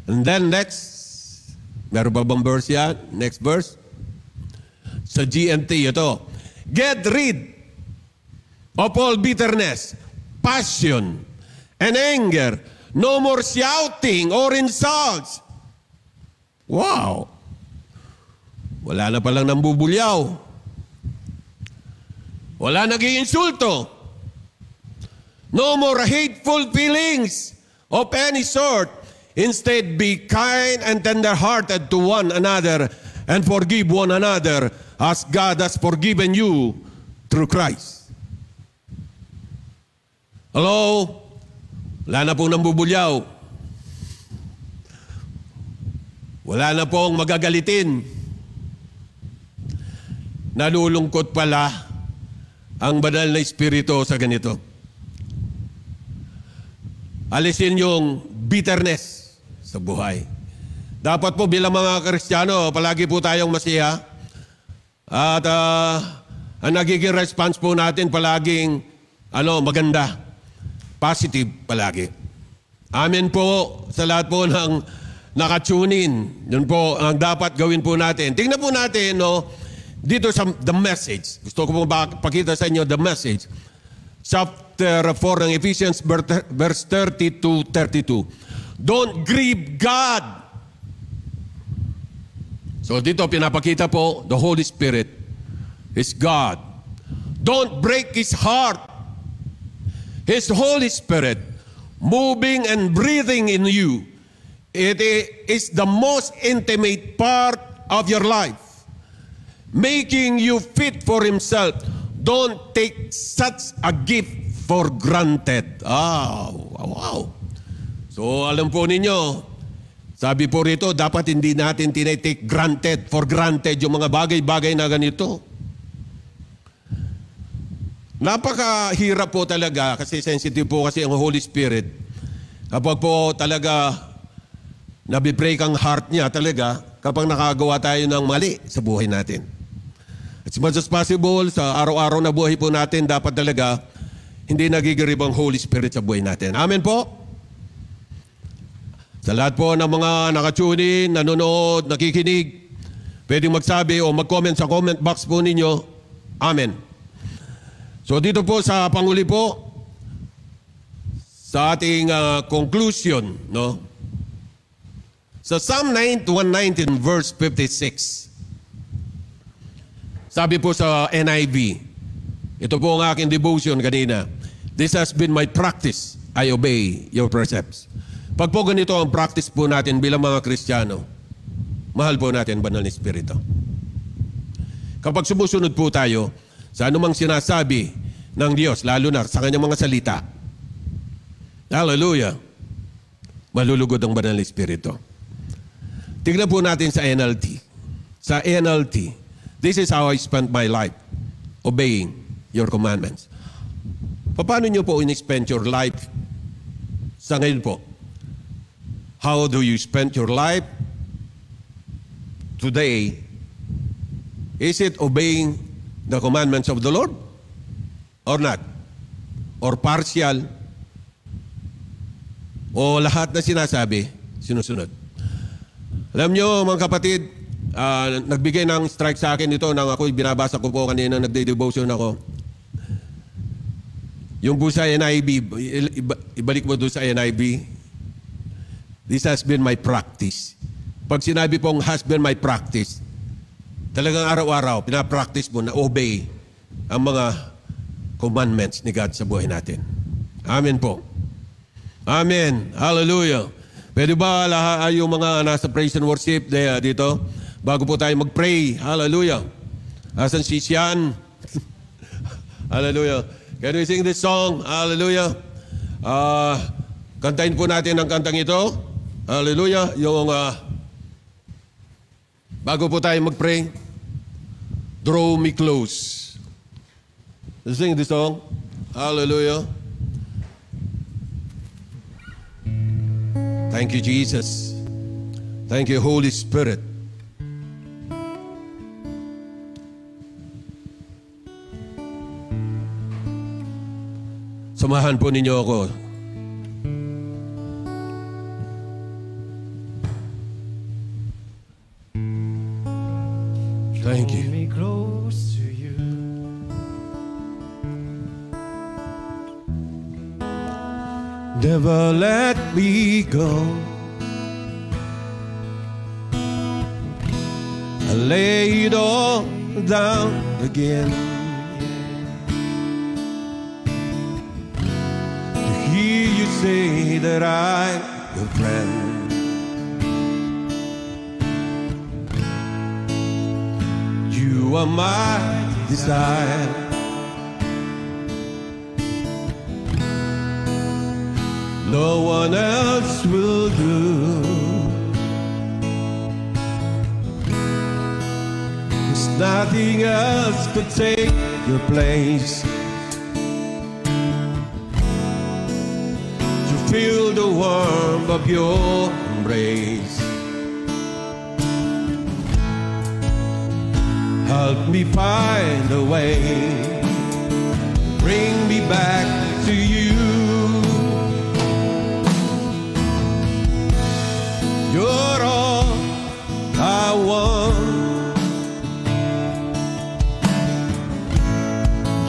And then next, meron ba bang verse yan? Next verse. Sa GNT ito. Get rid of all bitterness, passion, and anger. No more shouting or insults. Wow! Wala na palang nambubulyaw. Wala nag-iinsulto. No more hateful feelings of any sort. Instead, be kind and tender-hearted to one another and forgive one another as God has forgiven you through Christ. Hello? Wala na pong nambubulyaw. Wala na pong magagalitin. Nalulungkot pala ang banal na espiritu sa ganito. Alisin yung bitterness sa buhay. Dapat po bilang mga Kristiyano, palagi po tayong masaya. At ang nagiging response po natin palaging maganda. Positive palagi. Amen po sa lahat po ng nakatunin. Yun po ang dapat gawin po natin. Tingnan po natin, dito sa The Message. Gusto ko po pakita sa inyo The Message. Chapter 4 ng Ephesians, verse 30 to 32. Don't grieve God. So dito pinapakita po, the Holy Spirit is God. Don't break His heart. His Holy Spirit moving and breathing in you. It is the most intimate part of your life, making you fit for Himself. Don't take such a gift for granted. Wow. So alam po ninyo, sabi po rito, dapat hindi natin tinitake for granted yung mga bagay-bagay na ganito. Napakahirap po talaga kasi sensitive po kasi ang Holy Spirit. Kapag po talaga nabibreak ang heart niya talaga kapag nakagawa tayo ng mali sa buhay natin. As much as possible, sa araw-araw na buhay po natin, dapat talaga hindi nagigirib ang Holy Spirit sa buhay natin. Amen po? Sa lahat po ng mga nakatunin, nanonood, nakikinig, pwedeng magsabi o mag-comment sa comment box po ninyo. Amen. So dito po sa panguli po, sa ating conclusion, sa Psalm 119 verse 56, sabi po sa NIV, ito po ang aking devotion kanina. This has been my practice. I obey your precepts. Pag po ganito ang practice po natin bilang mga Kristiyano, mahal po natin banal na Espiritu. Kapag sumusunod po tayo sa anumang sinasabi ng Diyos, lalo na sa kanyang mga salita, hallelujah, malulugod ang banal na Espiritu. Tignan po natin sa NLT. Sa NLT, this is how I spent my life, obeying your commandments. Paano nyo po in-spend your life sa ngayon po? How do you spend your life today? Is it obeying the commandments of the Lord? Or not? Or partial? O lahat na sinasabi, sinusunod? Alam nyo mga kapatid, nagbigay ng strike sa akin ito nang ako'y binabasa ko po kanina, nagde-devotion ako. Yung po sa NIV, ibalik mo doon sa NIV. This has been my practice. Pag sinabi pong has been my practice, talagang araw-araw, pinapractice mo na obey ang mga commandments ni God sa buhay natin. Amen po. Amen. Hallelujah. Pwede ba yung mga nasa praise and worship dito? Bago po tayo mag-pray. Hallelujah. Asan si Sian? Hallelujah. Can we sing this song? Hallelujah. Kantahin po natin ang kantang ito. Hallelujah. Yung bago po tayo mag-pray. Draw me close. Let's sing this song. Hallelujah. Thank you, Jesus. Thank you, Holy Spirit. Samahan po ninyo ako. Thank you. Draw me close to you. Never let me go. I lay it all down again to hear you say that I'm your friend. You are my desire. No one else will do. There's nothing else could take your place. To feel the warmth of your embrace. Help me find a way. Bring me back to you. You're all I want.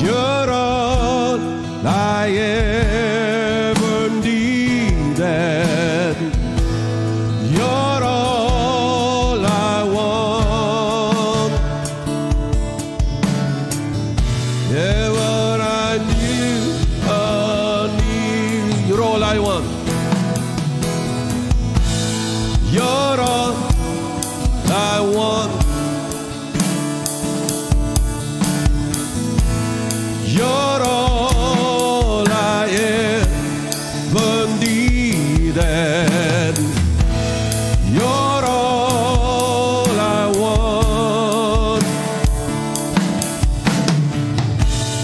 You're all I ever needed. You're all I want. Yeah, what I need. You're all I want. You're all I want. You're all I ever needed. You're all I want.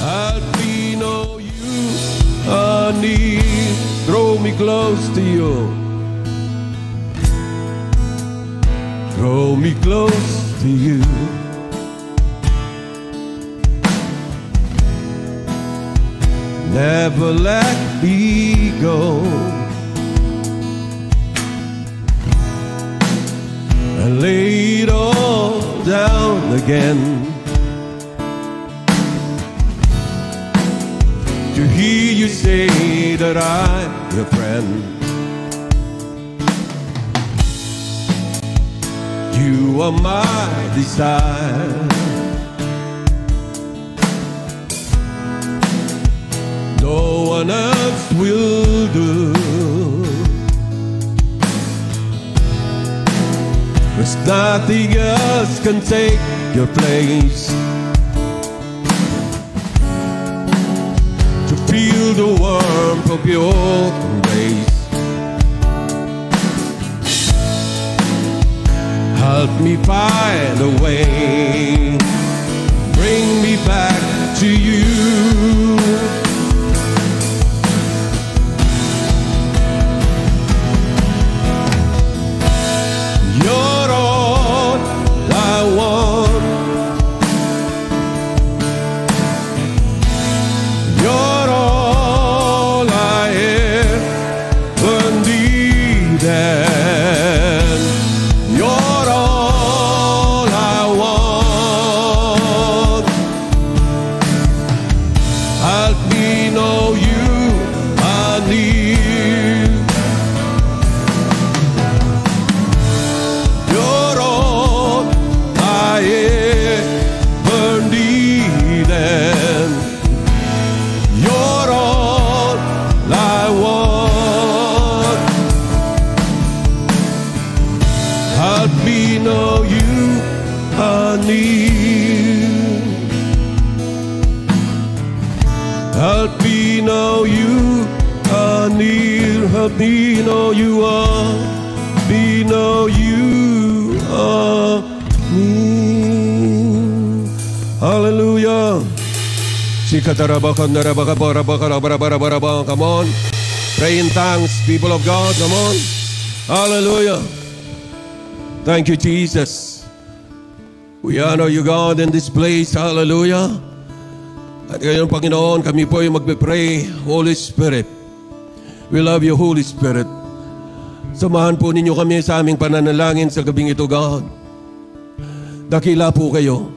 Help me know you I need. Draw me close to you. Draw me close to you. Never let me go. I lay it all down again to hear you say that I'm your friend. You are my desire. No one else will do. There's nothing else can take your place. To feel the warmth of your embrace. Help me find a way. Bring me back to you. You're all I want. You're all I ever needed. Help me know you are near. Help me know you are. Me know you are near. Hallelujah. Come on. Pray in tongues, people of God. Come on. Hallelujah. Thank you, Jesus. We honor you, God, in this place. Hallelujah. At ngayon, Panginoon, kami po yung magpe-pray. Holy Spirit, we love you, Holy Spirit. Samahan po ninyo kami sa aming pananalangin sa gabing ito, God. Dakila po kayo.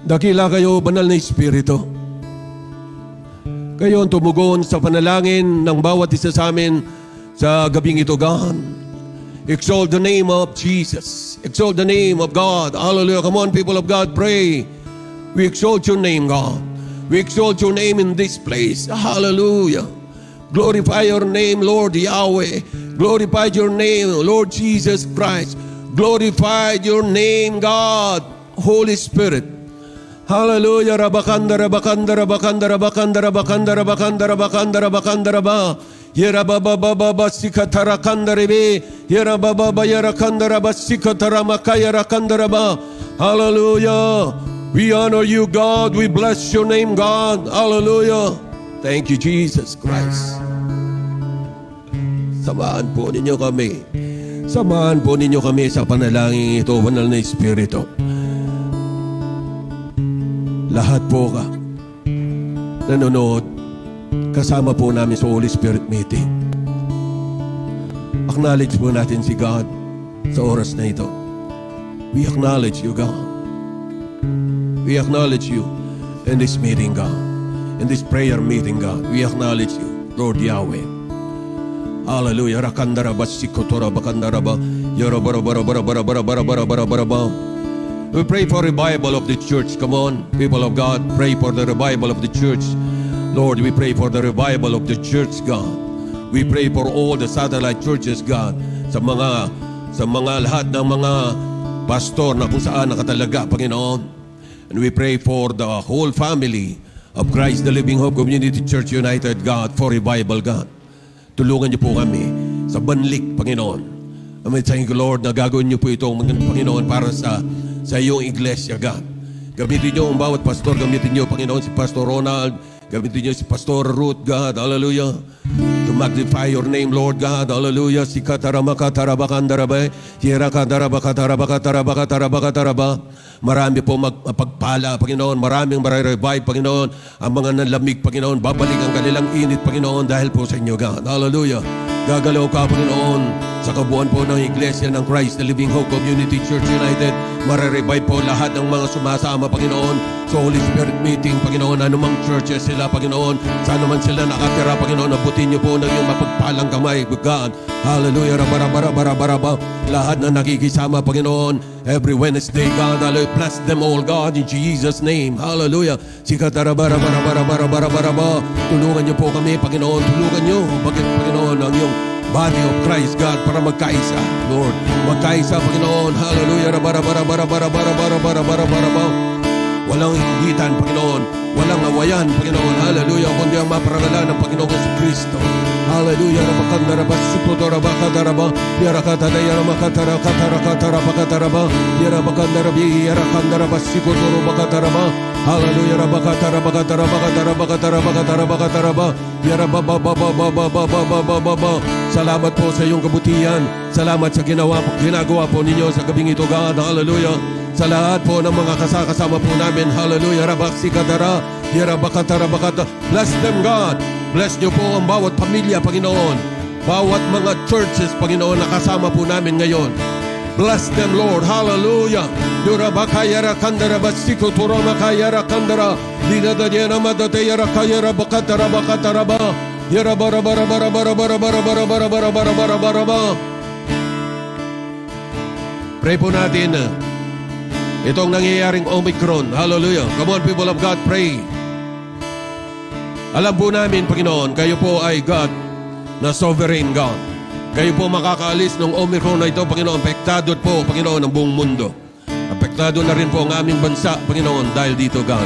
Dakila kayo, banal na Espiritu. Kayo ang tumugon sa panalangin ng bawat isa sa amin sa gabing ito, God. Exalt the name of Jesus. Exalt the name of God. Hallelujah. Come on, people of God, pray. We exalt your name, God. We exalt your name in this place. Hallelujah. Glorify your name, Lord Yahweh. Glorify your name, Lord Jesus Christ. Glorify your name, God. Holy Spirit. Hallelujah. Rabakanda, rabakanda, rabakanda, rabakanda, rabakanda, rabakanda, rabakanda, rabakanda, rabakanda. Yera baba baba basikatara kandarebe. Yera baba bayara kandara basikatara makaya rakandaraba. Hallelujah. We honor you, God. We bless your name, God. Hallelujah. Thank you, Jesus Christ. Samahan po ninyo kami. Samahan po ninyo kami sa panalangin ito, banal na Espiritu. Lahat po ka nanonood, kasama po namin sa Holy Spirit meeting. Acknowledge po natin si God sa oras na ito. We acknowledge you, God. We acknowledge you in this meeting, God. In this prayer meeting, God. We acknowledge you, Lord Yahweh. Hallelujah. Rakandaraba sikotora bakandaraba. Yarabarabarabarabarabarabarabarabarabarabaraba. We pray for revival of the church. Come on, people of God, pray for the revival of the church. Lord, we pray for the revival of the church, God. We pray for all the satellite churches, God. Sa mga lahat ng mga pastor na kung saan nakatalaga, Panginoon. And we pray for the whole family of Christ the Living Hope Community Church United, God, for revival, God. Tulungan niyo po kami sa banlik, Panginoon. Amen. Thank you, Lord, na gagawin niyo po itong Panginoon para sa iyong iglesia, God. Gamitin niyo ang bawat pastor. Gamitin niyo, Panginoon, si Pastor Ronald. Gamitin niyo si Pastor Ruth, God. Hallelujah. To magnify your name, Lord God. Hallelujah. Si katarabakatarabakandarabe. Hierakatarabakarabakatarabakatarabakataraba. Marami po magpagpala, Panginoon. Maraming marirevive, Panginoon. Ang mga nalamig, Panginoon. Babalik ang kanilang init, Panginoon, dahil po sa inyo, God. Hallelujah. Gagalaw ka, Panginoon, sa kabuuan po ng Iglesia ng Christ, the Living Hope Community Church United. Marirevive po lahat ng mga sumasama, Panginoon, sa Holy Spirit meeting, Panginoon. Anumang churches sila, Panginoon. Saan naman sila nakatira, Panginoon. Abutin niyo po ng iyong mapagpalang kamay, God. Hallelujah. Rabarabarabarabaraba. Lahat na nakikisama, Panginoon. Every Wednesday, God. Hallelujah. Bless them all, God, in Jesus' name. Hallelujah. Sikatarabarabarabarabarabaraba. Tulungan niyo po kami, Panginoon. Tulungan niyo, Panginoon, ang iyong body of Christ, God, para magkaisa, Lord. Magkaisa, Panginoon. Hallelujah. Rabarabarabarabarabarabarabarabaraba. Walang higitan, Panginoon. Walang awayan, Panginoon. Hallelujah. Kundi ang maparangalan ng Panginoon sa Kristo. Hallelujah. Rabakandaraba, sutotorabakadaraba, yarakatadayaramakatarakatarakatarabakaraba, yarabakandarabi, yarakandaraba, sikotorobakataraba. Hallelujah. Rabakatarabakatarabakatarabakatarabakatarabakataraba, yarababababababababababa. Salamat po sa iyong kabutihan. Salamat sa ginagawa po ninyo sa gabing ito, God. Hallelujah. Sa lahat po ng mga kasama po namin. Hallelujah. Rabaksikatara, yarabakatarabakata. Bless them, God. Bless niyo po ang bawat pamilya, Panginoon. Bawat mga churches, Panginoon, na kasama po namin ngayon. Bless them, Lord. Hallelujah. Durabakayara kandara basiko turamakayara kandara. Dinadayana madatayara kayara bakatara bakataraba. Yarabarabarabarabarabarabarabarabarabarabarabarabaraba. Pray po natin itong nangyayaring Omicron. Hallelujah. Come on, people of God, pray. Alam po namin, Panginoon, kayo po ay God na sovereign God. Kayo po makakaalis ng Omicron na ito, Panginoon. Apektado po, Panginoon, ang buong mundo. Apektado na rin po ang aming bansa, Panginoon, dahil dito, God.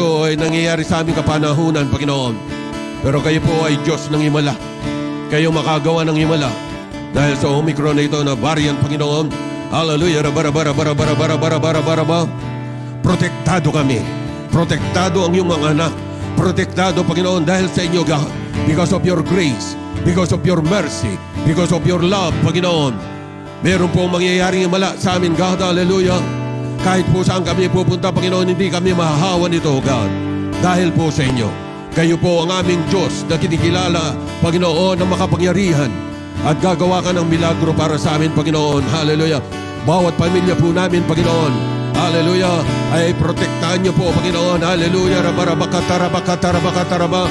ito ay nangyayari sa aming kapanahunan, Panginoon. Pero kayo po ay Diyos ng himala. Kayo makagawa ng himala. Dahil sa Omicron na ito na variant, Panginoon. Hallelujah. Protektado kami. Protektado ang iyong mga anak. Protektado, Panginoon, dahil sa inyo, God. Because of your grace. Because of your mercy. Because of your love, Panginoon. Meron pong mangyayaring himala sa amin, God. Hallelujah. Kahit po saan kami pupunta, Panginoon, hindi kami mahahawa nito, God. Dahil po sa inyo. Kayo po ang aming Diyos na kinikilala, Panginoon, na makapangyarihan. At gagawa ka ng milagro para sa amin, Panginoon. Hallelujah. Bawat pamilya po namin, Panginoon. Hallelujah. Ay protektahan niyo po, Panginoon. Hallelujah. Rabarabakatarabakatarabakataraba.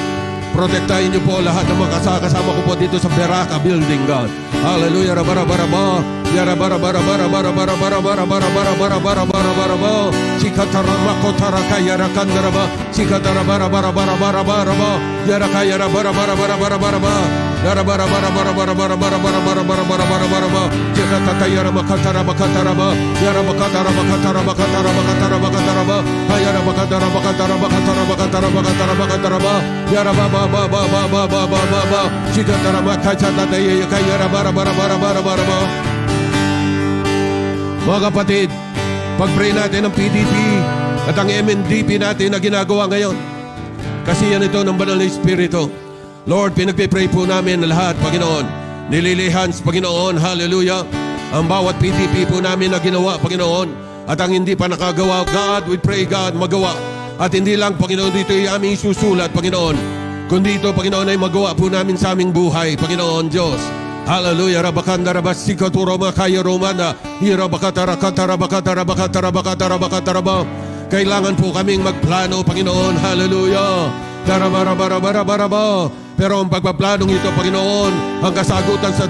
Protektahin niyo po lahat ng mga kasama ko po dito sa Beraka Building, God. Hallelujah. Rabarabaraba. Yarabarabarabarabarabarabarabarabarabarabarabarabaraba. Sikataramakotarakarakayarakandaraaba. Sikatarabarabarabarabarabaraba. Yarakayarabarabarabarabarabaraba. Yarabarabarabarabarabarabarabarabarabarabaraba. Sikatatayaramakatarabakataraba. Yarabakatarabakatarabakatarabakatarabakataraba. Ayarabakatarabakatarabakatarabakatarabakataraba. Yarababababababababa. Sikataramakatatayarakayarabarabarabarabarabaraba. Mga kapatid, pag-pray natin ang PDP at ang MNDP natin na ginagawa ngayon. Kasi yan ito ng Banal na Espiritu. Lord, pinagpipray po namin lahat, Panginoon. Nililihans, Panginoon, hallelujah. Ang bawat PDP po namin na ginawa, Panginoon. At ang hindi pa nakagawa, God, we pray, God, magawa. At hindi lang, Panginoon, dito ay aming isusulat, Panginoon. Kundi ito, Panginoon, ay magawa po namin sa aming buhay, Panginoon Diyos. Hallelujah. Rabakanda rabasikaturoma kaya romana. Hirabakatarakatarabakatarabakatarabakatarabakataraba. Kailangan po kaming magplano, Panginoon. Hallelujah. Darabarabarabarabaraba. Pero ang pagpaplanong ito, Panginoon, ang kasagutan sa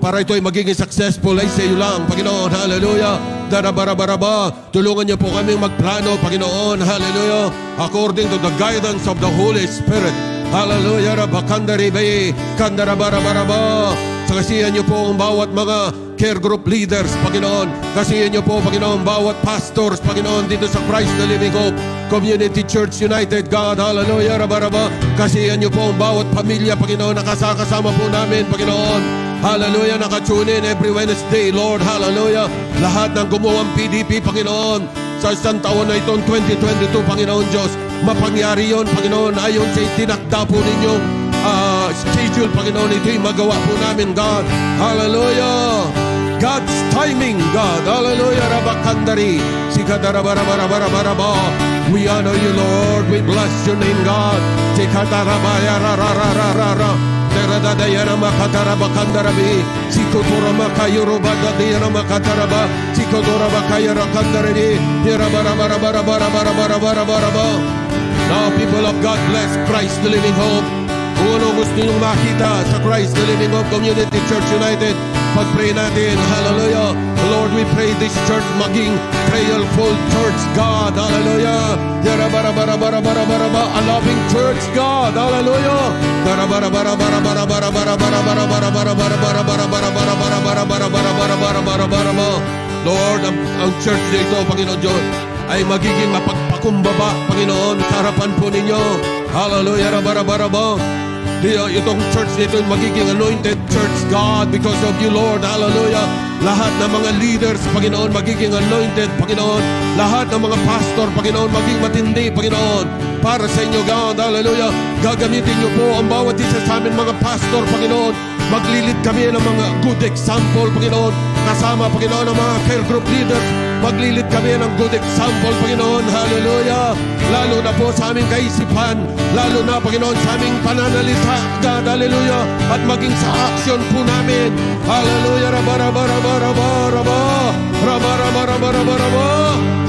para ito ay magiging successful ay sa iyo lang, Panginoon. Hallelujah. Darabarabaraba. Tulungan niyo po kaming magplano, Panginoon. Hallelujah. According to the guidance of the Holy Spirit. Hallelujah. Rabakandaribe. Kandarabarabaraba. Kasihan niyo po ang bawat mga care group leaders, Panginoon. Kasihan niyo po, Panginoon, bawat pastors, Panginoon, dito sa Christ the Living Hope Community Church United, God. Hallelujah. Rabaraba. Kasihan niyo po ang bawat pamilya, Panginoon, nakasama po namin, Panginoon. Hallelujah. Nakatune in every Wednesday, Lord. Hallelujah. Lahat ng gumawang PDP, Panginoon, sa isang taon na itong 2022, Panginoon Diyos, mapangyari yon, Panginoon, ayon sa itinakda po ninyong schedule, Panginoon, ito'y magawa po namin, God. Hallelujah. God's timing, God. Hallelujah. Rabakandari. Sikadarabarabarabaraba. We honor you, Lord. We bless your name, God. Sikadarabarararararara. Teradadayana makatarabakandarabi. Sikotoramakayurubadadayana makataraba. Sikotoramakayarakandarani. Yarabarabarabarabarabarabarabaraba. Now, people of God, bless Christ the Living Hope. Kung ano gusto niyong makita sa Christ the Living Hope Community Church United, pag-pray natin. Hallelujah. Lord, we pray this church maging prayerful church, God. Hallelujah. A loving church, God. Hallelujah. Lord, ang church dito, Panginoon Diyos, ay magiging mapagpakumbaba, Panginoon, sa harapan po ninyo. Hallelujah. Itong church nito magiging anointed church, God, because of you, Lord. Hallelujah. Lahat ng mga leaders, Panginoon, magiging anointed, Panginoon. Lahat ng mga pastor, Panginoon, maging matindi, Panginoon, para sa inyo, God. Hallelujah. Gagamitin niyo po ang bawat isa sa amin, mga pastor, Panginoon. Maglilid kami ng mga good example, Panginoon. Kasama, Panginoon, ng mga care group leaders. Maglilid kami ng good example, Panginoon. Hallelujah. Lalo na po sa aming kaisipan, lalo na, Panginoon, sa aming pananalita, God. Hallelujah. At maging sa action po namin. Hallelujah. Raba.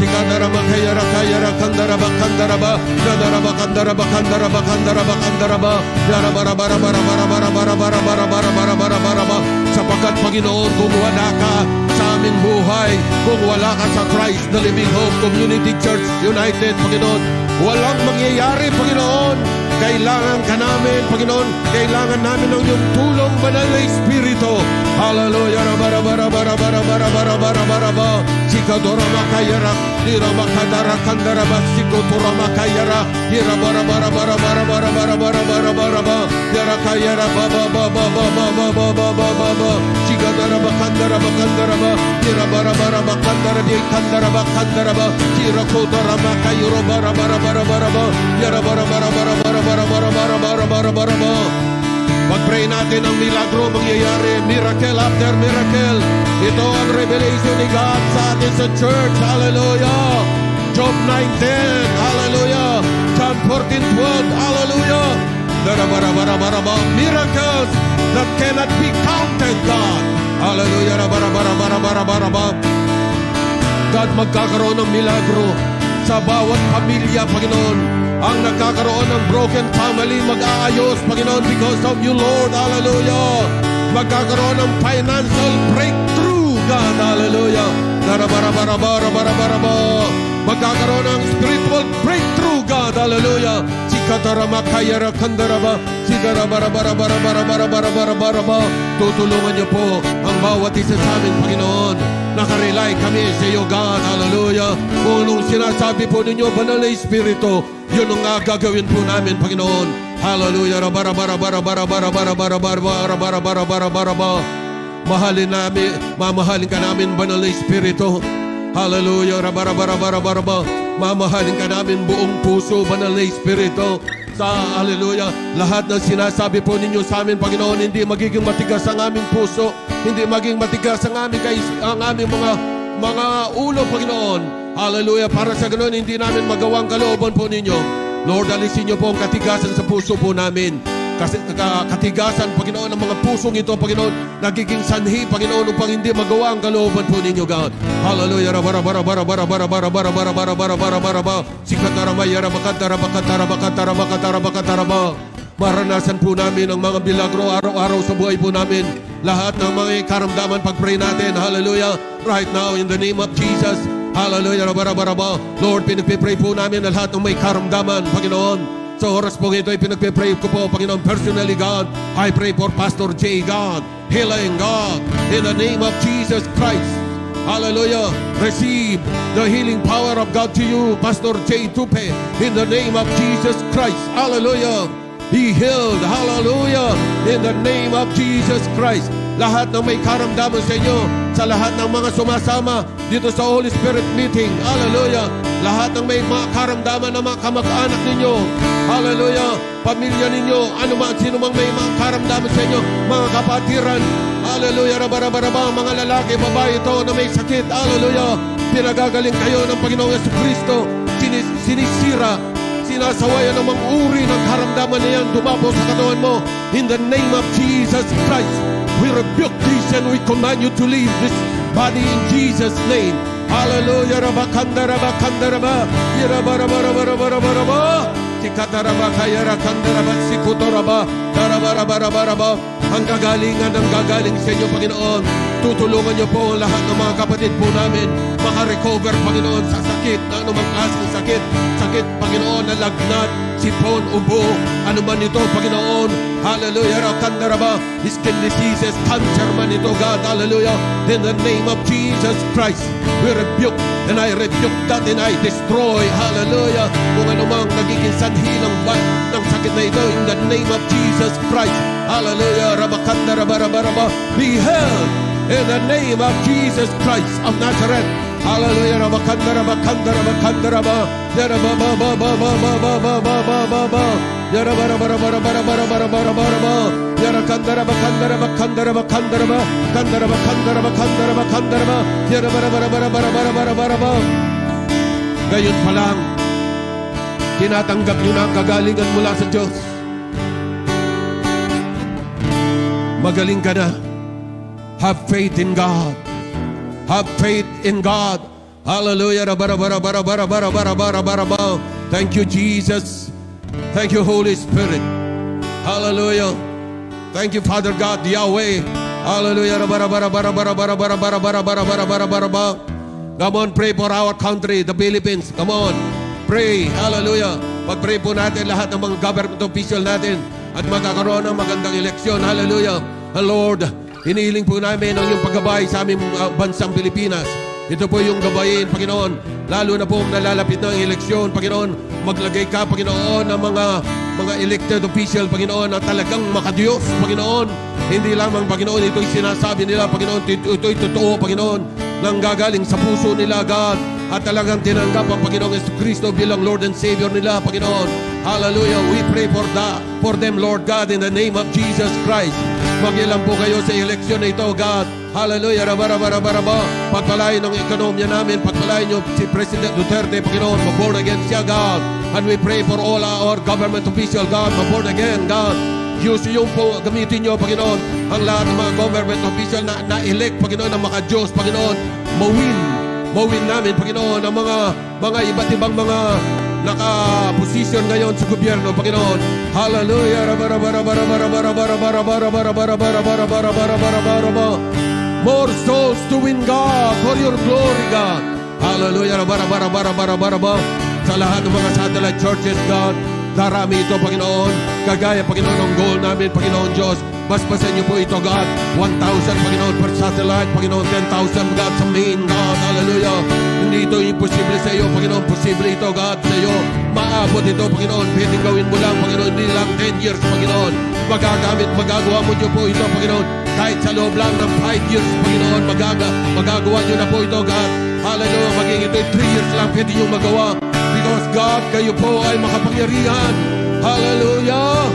Sikandaraba kayara kayara kandaraba kandaraba nadaraba kandaraba kandaraba kandaraba kandaraba yarabarabarabarabarabarabarabarabarabarabarabarabaraba. Sapagkat, Panginoon, kung wala ka sa aming buhay, kung wala ka sa Christ, the Living Hope Community Church United, Panginoon, walang mangyayari, Panginoon. Kailangan ka namin, Panginoon. Kailangan namin ng iyong tulong, Banal na Espiritu. Hallelujah. Rabarabarabarabarabarabarabarabaraba. Sikadora makayara. Dira makadara kandaraba. Sikotura makayara. Dira barabarabarabarabarabarabarabarabaraba. Dira kayara baba. Sikadara bakandara bakandaraba. Dira barabarabakandara di kandaraba kandaraba. Dira kodara makayuro barabarabarabarabaraba. Dira barabarabarabarabarabarabaraba. Pag-pray natin ang milagro mangyayari, miracle after miracle. Ito ang revelation ni God sa atin sa church. Hallelujah. Job 9:10. Hallelujah. John 14:12. Hallelujah. Miracles that cannot be counted, God. Hallelujah. God, magkakaroon ng milagro sa bawat pamilya, Panginoon. Ang nagkakaroon ng broken family, mag-aayos, Panginoon, because of you, Lord. Hallelujah. Magkakaroon ng financial breakthrough, God. Hallelujah. Magkakaroon ng spiritual breakthrough, God. Hallelujah. Sikataramakayara kandaraba. Sidarabarabarabarabarabarabarabarabaraba. Tutulungan niyo po ang bawat isa sa amin, Panginoon. Nakarely kami sa iyo, God. Hallelujah. Kung anong sinasabi po ninyo, Banal na Espiritu, yun ang gagawin po namin, Panginoon. Hallelujah. Mahalin namin, mamahalin ka namin, Banal na Espiritu. Hallelujah. Mamahalin ka namin buong puso, Banal na Espiritu. Sa hallelujah, lahat ng sinasabi po ninyo sa amin, Panginoon, hindi magiging matigas ang aming puso, hindi maging matigas ang aming mga ulo, Panginoon. Hallelujah, para sa ganoon hindi namin magawang kalooban po ninyo. Lord, alisin niyo po ang katigasan sa puso po namin. Kasi katigasan, Panginoon, ng mga pusong ito, Panginoon, nagiging sanhi, Panginoon, upang hindi magawa ang kalooban po ninyo, God. Hallelujah. Maranasan po namin ang mga milagro araw-araw sa buhay po namin. Lahat ng mga karamdaman, pag-pray natin, hallelujah, right now, in the name of Jesus. Hallelujah. Lord, pinagpipray po namin na lahat ng may karamdaman, Panginoon. Sa oras po ito ay pinagpipray ko po, Panginoon, personally, God. I pray for Pastor J, God. Healing, God. In the name of Jesus Christ. Hallelujah. Receive the healing power of God to you, Pastor J. Tupe. In the name of Jesus Christ. Hallelujah. Be healed. Hallelujah. In the name of Jesus Christ. Lahat ng may karamdaman sa inyo, sa lahat ng mga sumasama dito sa Holy Spirit meeting. Hallelujah. Lahat ng may mga karamdaman na mga kamag-anak ninyo. Hallelujah. Pamilya ninyo, sino mang may mga karamdaman sa inyo, mga kapatiran. Hallelujah. Mga lalaki, babae ito na may sakit. Hallelujah. Pinagagaling kayo ng Panginoong Jesucristo. Sinisira, sinasawayan ng mga uri ng karamdaman na yan dumapo sa katawan mo. In the name of Jesus Christ, we rebuke this and we command you to leave this body in Jesus' name. Hallelujah. Rabakandaraba. Yirabarabarabarabaraba. Sikataraba kayara kandaraba sikutoraba. Darabarabaraba. Ang gagalingan ng gagaling sa inyo, Panginoon. Tutulungan niyo po ang lahat ng mga kapatid po namin maka-recover, Panginoon, sa sakit, na anumang klaseng sakit. Sakit, Panginoon, na lagnat, sipon, ubo, anuman ito, Panginoon. Hallelujah. Rakandaraba, skin diseases, cancer man ito, God. Hallelujah. In the name of Jesus Christ, we rebuke and I rebuke that and I destroy. Hallelujah. Kung anumang nagiging sanhi ng sakit na ito, in the name of Jesus Christ. Hallelujah. Rabakandaraba, be healed in the name of Jesus Christ of Nazareth. Hallelujah. Gayon pa lang, tinatanggap nyo na ang kagalingan mula sa Diyos. Magaling ka na. Have faith in God. Have faith in God. Hallelujah. Thank you, Jesus. Thank you, Holy Spirit. Hallelujah. Thank you, Father God, Yahweh. Hallelujah. Come on, pray for our country, the Philippines. Come on, pray. Hallelujah. Pag-pray po natin lahat ng mga government official natin at magkakaroon ng magandang eleksyon. Hallelujah. Lord, hinihiling po namin ang iyong paggabay sa aming bansang Pilipinas. Ito po yung gabayin, Panginoon. Lalo na po nalalapit ng eleksyon, Panginoon. Maglagay ka, Panginoon, ng mga elected official, Panginoon, na talagang makadiyos, Panginoon. Hindi lamang, Panginoon, ito'y sinasabi nila, Panginoon, ito'y totoo, Panginoon, nang gagaling sa puso nila, God. At talagang tinanggap ang Panginoong Jesucristo bilang Lord and Savior nila, Panginoon. Hallelujah. We pray for them, Lord God, in the name of Jesus Christ. Magilang po kayo sa eleksyon na ito, God. Hallelujah. Pagpalain ng ekonomiya namin, pagpalain niyo si President Duterte, Panginoon, maborn again siya, God. And we pray for all our government official, God, maborn again, God. Use yung po, gamitin niyo, Panginoon, ang lahat ng mga government official na na-elect, Panginoon, na maka-Diyos, Panginoon, mawin namin, Panginoon, ang mga iba't ibang mga naka-position ngayon sa gobyerno, Panginoon. Hallelujah. More souls to win, God, for your glory, God. Hallelujah. Sa lahat ng mga satellite churches, God, darami ito, Panginoon. Kagaya, Panginoon, ang goal namin, Panginoon Diyos. Basbasan niyo po ito, God. 1,000, Panginoon, per satellite. Panginoon, 10,000, God, sa main, God. Hallelujah. Hindi ito imposible sa iyo, Panginoon. Posible ito, God, sa iyo. Maabot ito, Panginoon. Pwedeng gawin mo lang, Panginoon. Hindi lang 10 years, Panginoon. Magagawa mo niyo po ito, Panginoon. Kahit sa loob lang ng 5 years, Panginoon, magagawa niyo na po ito, God. Hallelujah. Maging ito'y 3 years lang pwede niyo magawa. Because, God, kayo po ay makapangyarihan. Hallelujah.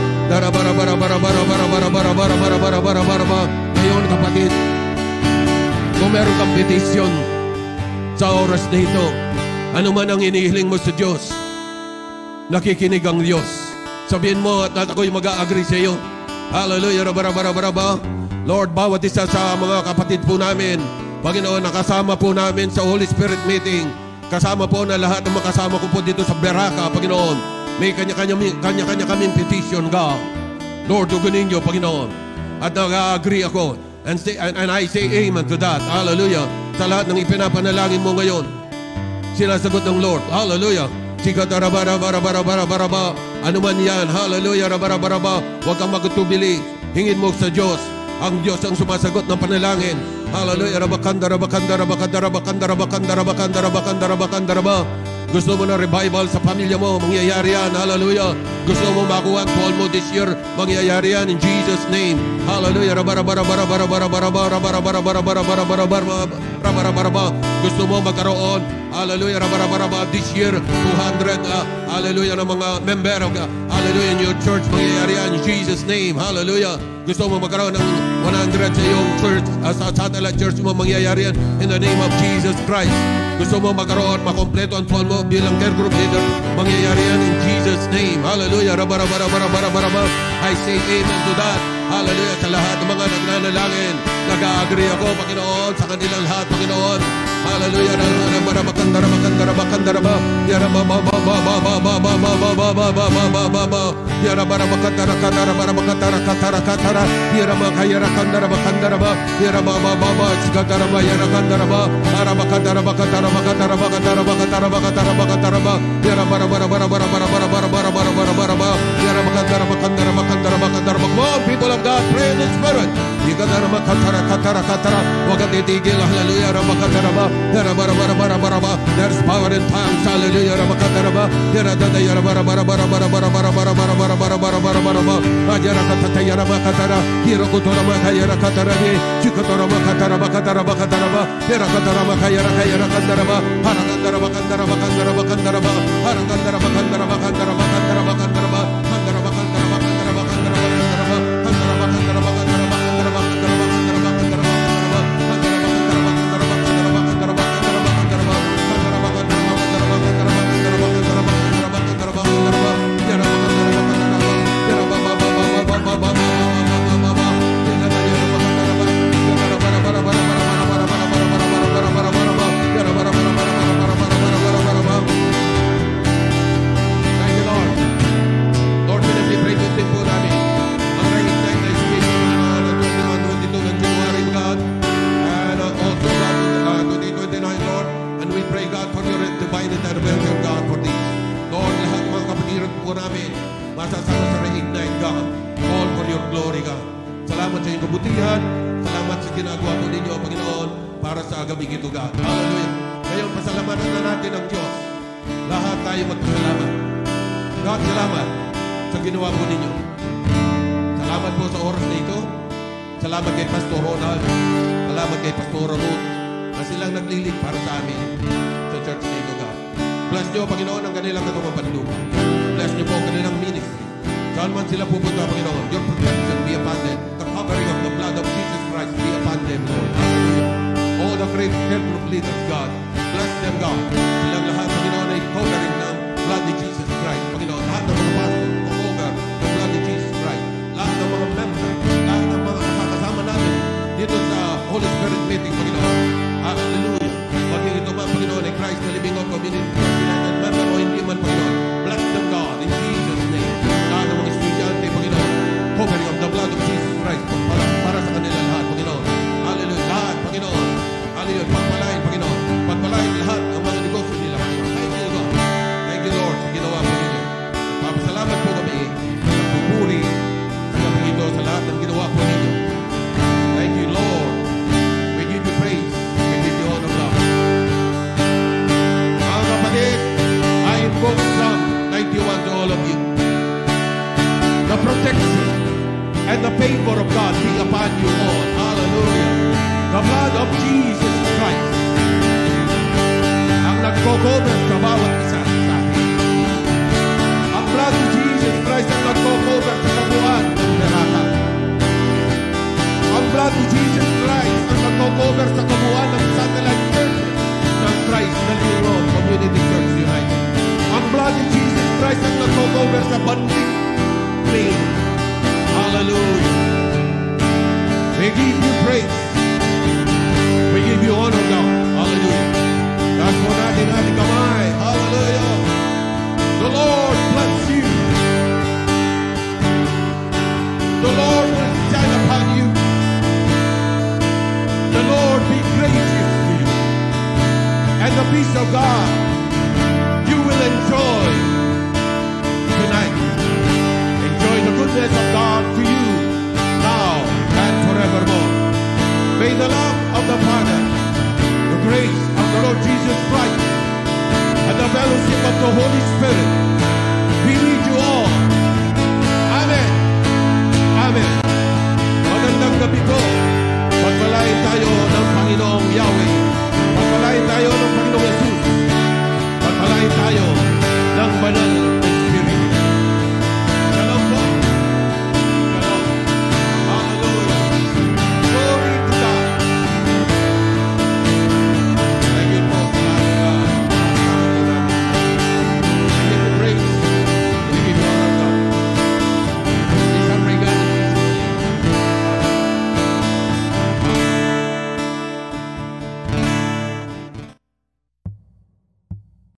Ngayon, kapatid, kung meron kang petition sa oras na ito, ano man ang inihiling mo sa Diyos, nakikinig ang Diyos. Sabihin mo at ako'y mag-a-agree sa iyo. Hallelujah. Lord, bawat isa sa mga kapatid po namin, Panginoon, nakasama po namin sa Holy Spirit meeting. Kasama po na lahat ng makasama ko po dito sa Beraka, Panginoon. May kanya-kanya kaming petition, God. Lord, tugunin niyo, Panginoon. At nag-agree ako. And I say amen to that. Hallelujah. Sa lahat ng ipinapanalangin mo ngayon, sinasagot ng Lord. Hallelujah. Ano man yan. Hallelujah. Huwag kang magtubili. Hingin mo sa Diyos. Ang Diyos ang sumasagot ng panalangin. Hallelujah. Gusto mo na revival sa pamilya mo, mangyayari yan. Hallelujah. Gusto mo makuha ang call mo this year, mangyayari yan in Jesus' name. Hallelujah. Gusto mo magkaroon, hallelujah, this year 200 hallelujah ng mga member of hallelujah in your church, mangyayari yan in Jesus' name. Hallelujah. Gusto mo magkaroon ng 100 sa iyong church, sa satellite church mo, mangyayari yan in the name of Jesus Christ. Gusto mo magkaroon, makompleto ang phone mo bilang care group leader, mangyayari yan in Jesus' name. Hallelujah. I say amen to that. Hallelujah. Sa lahat ng mga nagnanalangin, nag-agree ako, Panginoon, sa kanilang lahat, Panginoon. Hallelujah. Come on, people of God, pray in the Spirit. Huwag kang titigil. Hallelujah. There's power in tongues. Hallelujah. Salamat kay Pastor Ronald. Salamat kay Pastor Ruth na silang naglilig para sa amin sa church na ito, God. Bless nyo, Panginoon, ang kanilang katawang panlupa. Bless nyo po ang kanilang ministry. Saan man sila pupunta, Panginoon, your protection be upon them. The covering of the blood of Jesus Christ be upon them, Lord. Hallelujah. All the great help group leaders, God. Bless them, God. Silang lahat, Panginoon, ay covering ng blood ni Jesus Christ. Panginoon, lahat ng mga pastor, cover the blood ni Jesus Christ. Lahat ng mga members, lahat ng mga kasama natin dito sa Holy Spirit meeting, Panginoon. Hallelujah. Maging ito man, Panginoon, ay Christ na Living God Community Church United member o hindi man, Panginoon. Bless them, God, in Jesus' name. Lahat ng mga estudyante, Panginoon, covering of the blood of Jesus Christ para sa kanila lahat, Panginoon. Hallelujah. Lahat, Panginoon. Hallelujah. Pagpalain, Panginoon. Pagpalain lahat ang mga negosyo nila, Panginoon. Thank you, God. Thank you, Lord, sa ginawa po ninyo. Papasalamat po kami sa pupuri sa gabi ito sa lahat ng ginawa po ninyo. Thank you, Lord. We give you praise. We give you honor, God. Mga kapatid, I invoke Psalm 91 to all of you. The protection and the favor of God be upon you all. Hallelujah. The blood of Jesus Christ ang nagko-cover sa bawat isa sa atin. Ang blood of Jesus Christ ang nagko-cover sa kabuuan ng Berata. Ang blood of Jesus Christ ang nagko-cover sa kabuuan ng satellite churches ng Christ na Living God Community Church United. Ang blood of Jesus Christ ang nagko-cover sa banding